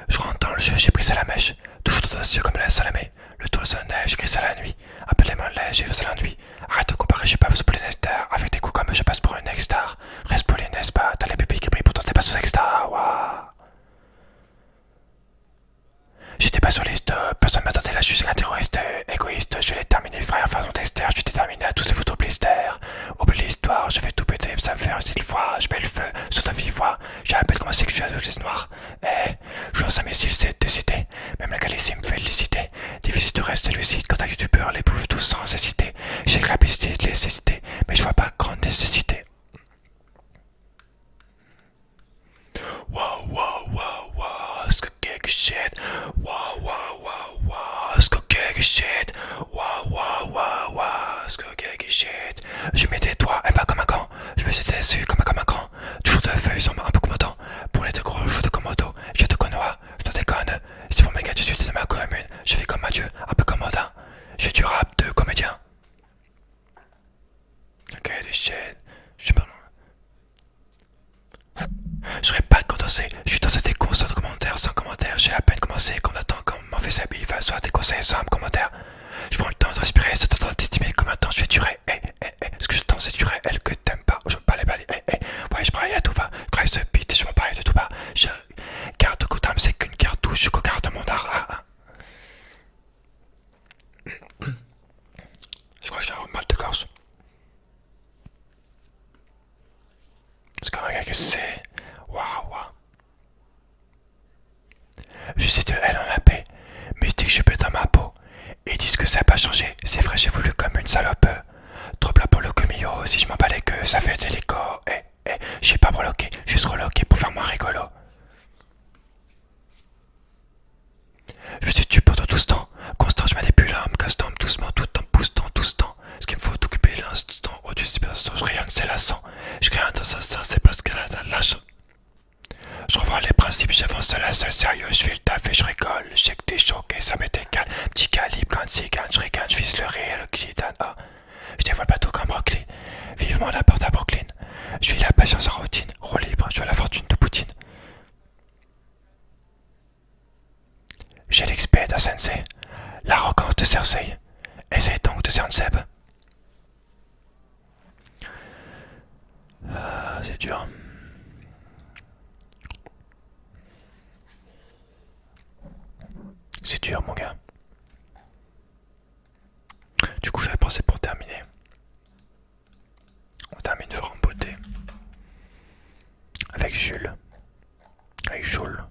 Je rentre dans le jeu, j'ai pris ça la mèche. Toujours audacieux comme la salamée. Le tour de neige, gris à la nuit. Appelle les mains lèges, j'ai à l'ennui. Arrête de comparer, j'ai pas besoin de nectar. Avec des coups comme je passe pour une ex-star. Reste poli, n'est-ce pas? T'as les pupilles qui brillent, pourtant t'es pas sous ex-star. Waouh. J'étais pas sur liste, personne m'attendait là, je suis un terroriste égoïste, je l'ai terminé frère, façon tester, je suis déterminé à tous les foutre au blister. Oublie l'histoire, je vais tout péter, ça me fait un style fois, je mets le feu sur ta vie voix, j'ai un peu comment c'est que je suis à l'ouest noir. Je lance un missile, c'est décidé, même la galaxie me féliciter. Difficile de rester lucide quand un youtubeur les bouffe tous sans hésiter. J'ai que la piste de les hésiter, mais je vois pas grande nécessité. Wow, wow, wow, wow, est-ce que quelque shit? Wow, wow, wow, wow, est-ce que quelque shit? Wow, wow, wow, wow, est-ce que quelque shit? Je mets des doigts, pas comme un gant. Je me suis déçu comme un cran. Toujours de feuilles sans un peu commandant. Pour les deux gros jeux de Komodo, je te connais, je te déconne. C'est pour mes gars, je suis de ma commune. Je fais comme un dieu, un peu comme Odin. Je fais du rap de comédien. Ok, des shit. Je sais pas. Je serais pas condensé, je suis dans cette écho sans commentaire, sans commentaire. J'ai à peine commencé qu'on attend qu'on m'en fait sa bille, soit tes conseils sans commentaire. Je prends le temps de respirer, c'est temps d'estimer comme un temps je vais durer. Ce que j'attends c'est du réel que t'aimes pas. Je veux pas les balayer. Ouais, je braille à tout va. Je braille ce beat et je m'en parle de tout bas. Je garde au d'âme, c'est qu'une cartouche, je cocarde mon art. Je crois que j'ai un mal de gorge. C'est comme un gars que c'est. Waouh. Je sais de elle en la paix, mystique je peux dans ma peau. Ils disent que ça n'a pas changé, c'est vrai j'ai voulu comme une salope. Trop plat pour le comio, si je m'en balais que ça fait délicat. J'ai pas bloqué, juste reloqué pour faire moins rigolo. Je suis tu pendant tout ce temps, constant je manipule, me custom doucement tout en boostant tout ce temps. Ce qu'il me faut occuper l'instant, au du cyberstant, je rayonne c'est lassant. Je crée un dans ça, c'est parce qu'elle a la lâche. Je revois les principes, j'avance seul à seul sérieux, je fais le taf et je rigole. Je sais que t'es choqué, ça m'est égal. Petit calibre, quand cigane, je ricane, je vise le réel, l'oxydane. Je dévoile pas tout comme Brooklyn. Vivement la porte à Brooklyn. Je suis la patience en routine, roue libre, je veux la fortune de Poutine. J'ai l'expert d'un sensei, l'arrogance de Cersei. Essaye donc de cerner Seb. C'est dur. C'est dur, mon gars. Du coup, j'avais pensé pour terminer. On termine fort en beauté. Avec Jules. Avec Jules.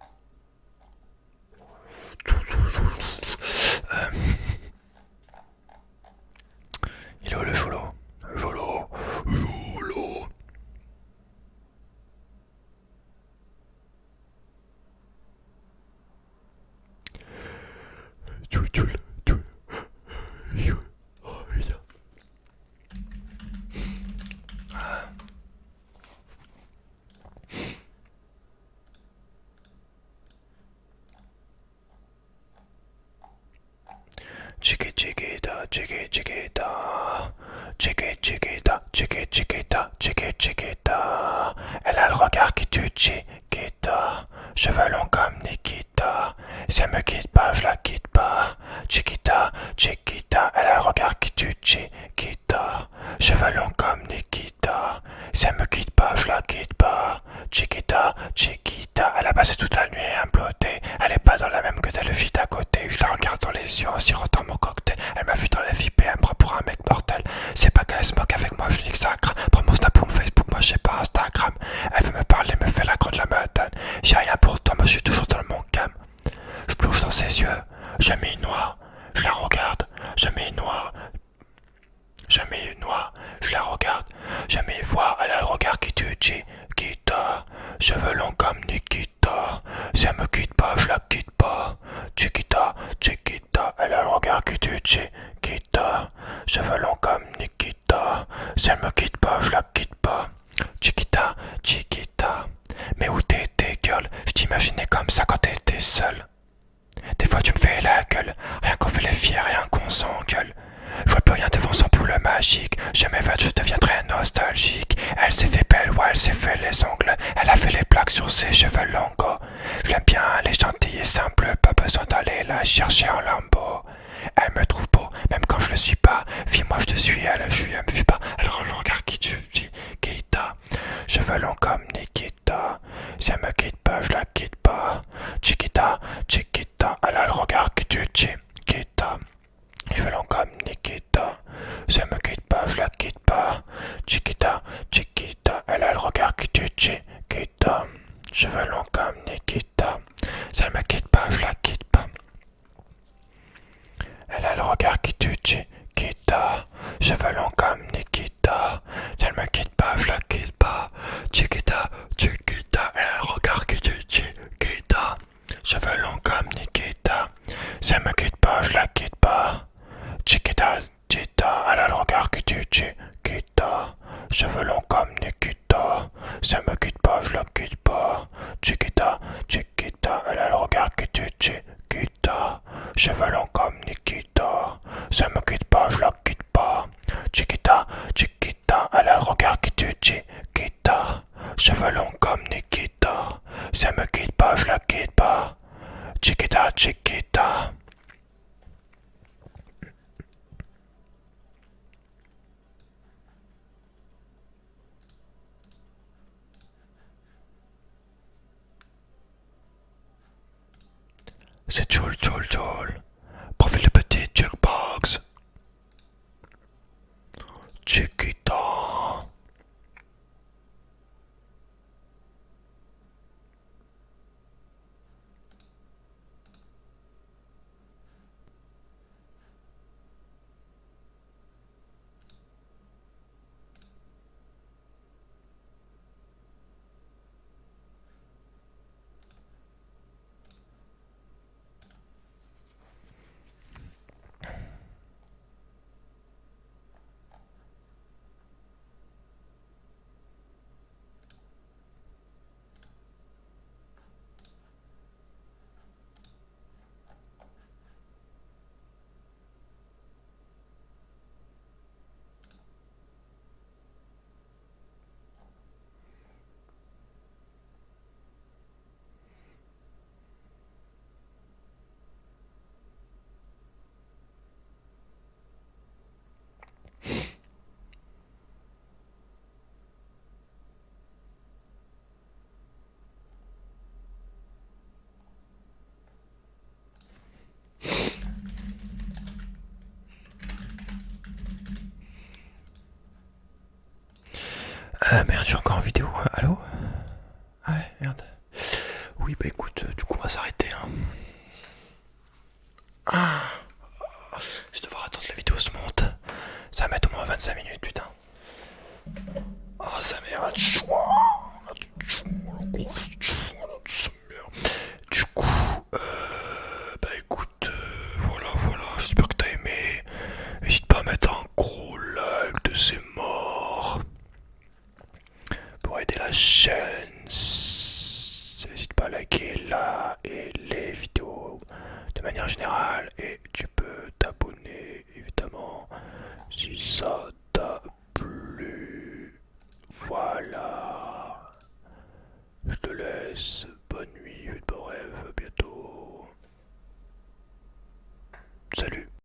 Il est où le Jolo? Jolo. Jolo. Jules. Oh, il a... Chiquita, elle a le regard qui tue, Chiquita. Cheveux longs comme Nikita. Si elle me quitte pas, je la quitte pas. Chiquita, elle a le regard qui tue, Chiquita. Cheveux longs comme Nikita. Si elle me quitte pas, je la quitte pas. Chiquita, elle a passé toute la nuit à me ploter. Elle est pas dans la même que t'as le fit à côté. Je la regarde dans les yeux en sirotant mon cocktail. Elle m'a vu dans la VIP, elle me prend pour un mec mortel. C'est pas qu'elle se moque avec moi, je dis que ça craint. Prends mon snap ou mon Facebook, moi j'ai pas Instagram. Elle veut me parler, me fait la grotte, la me donne. J'ai rien pour toi, moi je suis toujours dans mon cam. Je plonge dans ses yeux, jamais noir. Je la regarde, jamais noir. Jamais noir, je la regarde, jamais voix, elle a le regard qui tue, Chiquita. Cheveux longs comme Nikita. Si elle me quitte pas, je la quitte pas. Chiquita, elle a le regard qui tue, Chiquita. Cheveux longs comme Nikita. Si elle me quitte pas, je la quitte pas. Chiquita. Mais où t'étais, girl? Je t'imaginais comme ça quand t'étais seule. Des fois tu me fais la gueule, magique. Je m'évade, je deviendrai nostalgique. Elle s'est fait belle, ouais, elle s'est fait les ongles. Elle a fait les plaques sur ses cheveux longs. Je l'aime bien, elle est gentille et simple. Pas besoin d'aller la chercher en lambeau. Elle me trouve beau, même quand je le suis pas. Fille, moi je te suis, elle me fuit pas. Alors le regard qui tu dis, Kita. Cheveux longs comme Nikita. Si elle me quitte pas, je la quitte pas. Chiquita, Chiquita. Elle a le regard qui tu Chiquita. Cheveux longs comme Nikita. Si elle me quitte pas, je la quitte pas. Chiquita, Chiquita. Elle a le regard qui tu Chiquita. Cheveux longs comme Nikita. Si elle me quitte pas, je la quitte pas. Elle a le regard qui tue, Chiquita. Cheveux longs comme Nikita. Si elle me quitte pas, je la quitte pas. Chiquita, Chiquita. Elle a le regard qui tue, Chiquita. Cheveux longs comme Nikita. Si elle me quitte pas, je la quitte pas. Chiquita, Chiquita. Elle a le regard qui tue, Chiquita. Cheveux longs comme Nikita. Si elle me quitte pas, je la quitte pas. Chiquita, Chiquita. Elle a le regard qui tue, Chiquita. Cheveux longs comme Nikita. Ça me quitte pas, je la quitte pas. Chiquita, Chiquita. Elle a le regard qui tue, Chiquita. Cheveux longs comme Nikita. Ça me quitte pas, je la quitte pas. Chiquita, Chiquita. C'est Joule, Joule, Joule. Profil de petit Jukebox. Chiquita. Merde, je suis encore en vidéo. Allô? Ah ouais, merde. Oui, bah écoute, du coup, on va s'arrêter. Hein. Ah, je vais devoir attendre que la vidéo se monte. Ça va mettre au moins 25 minutes, putain. Oh, ça merde, chouin.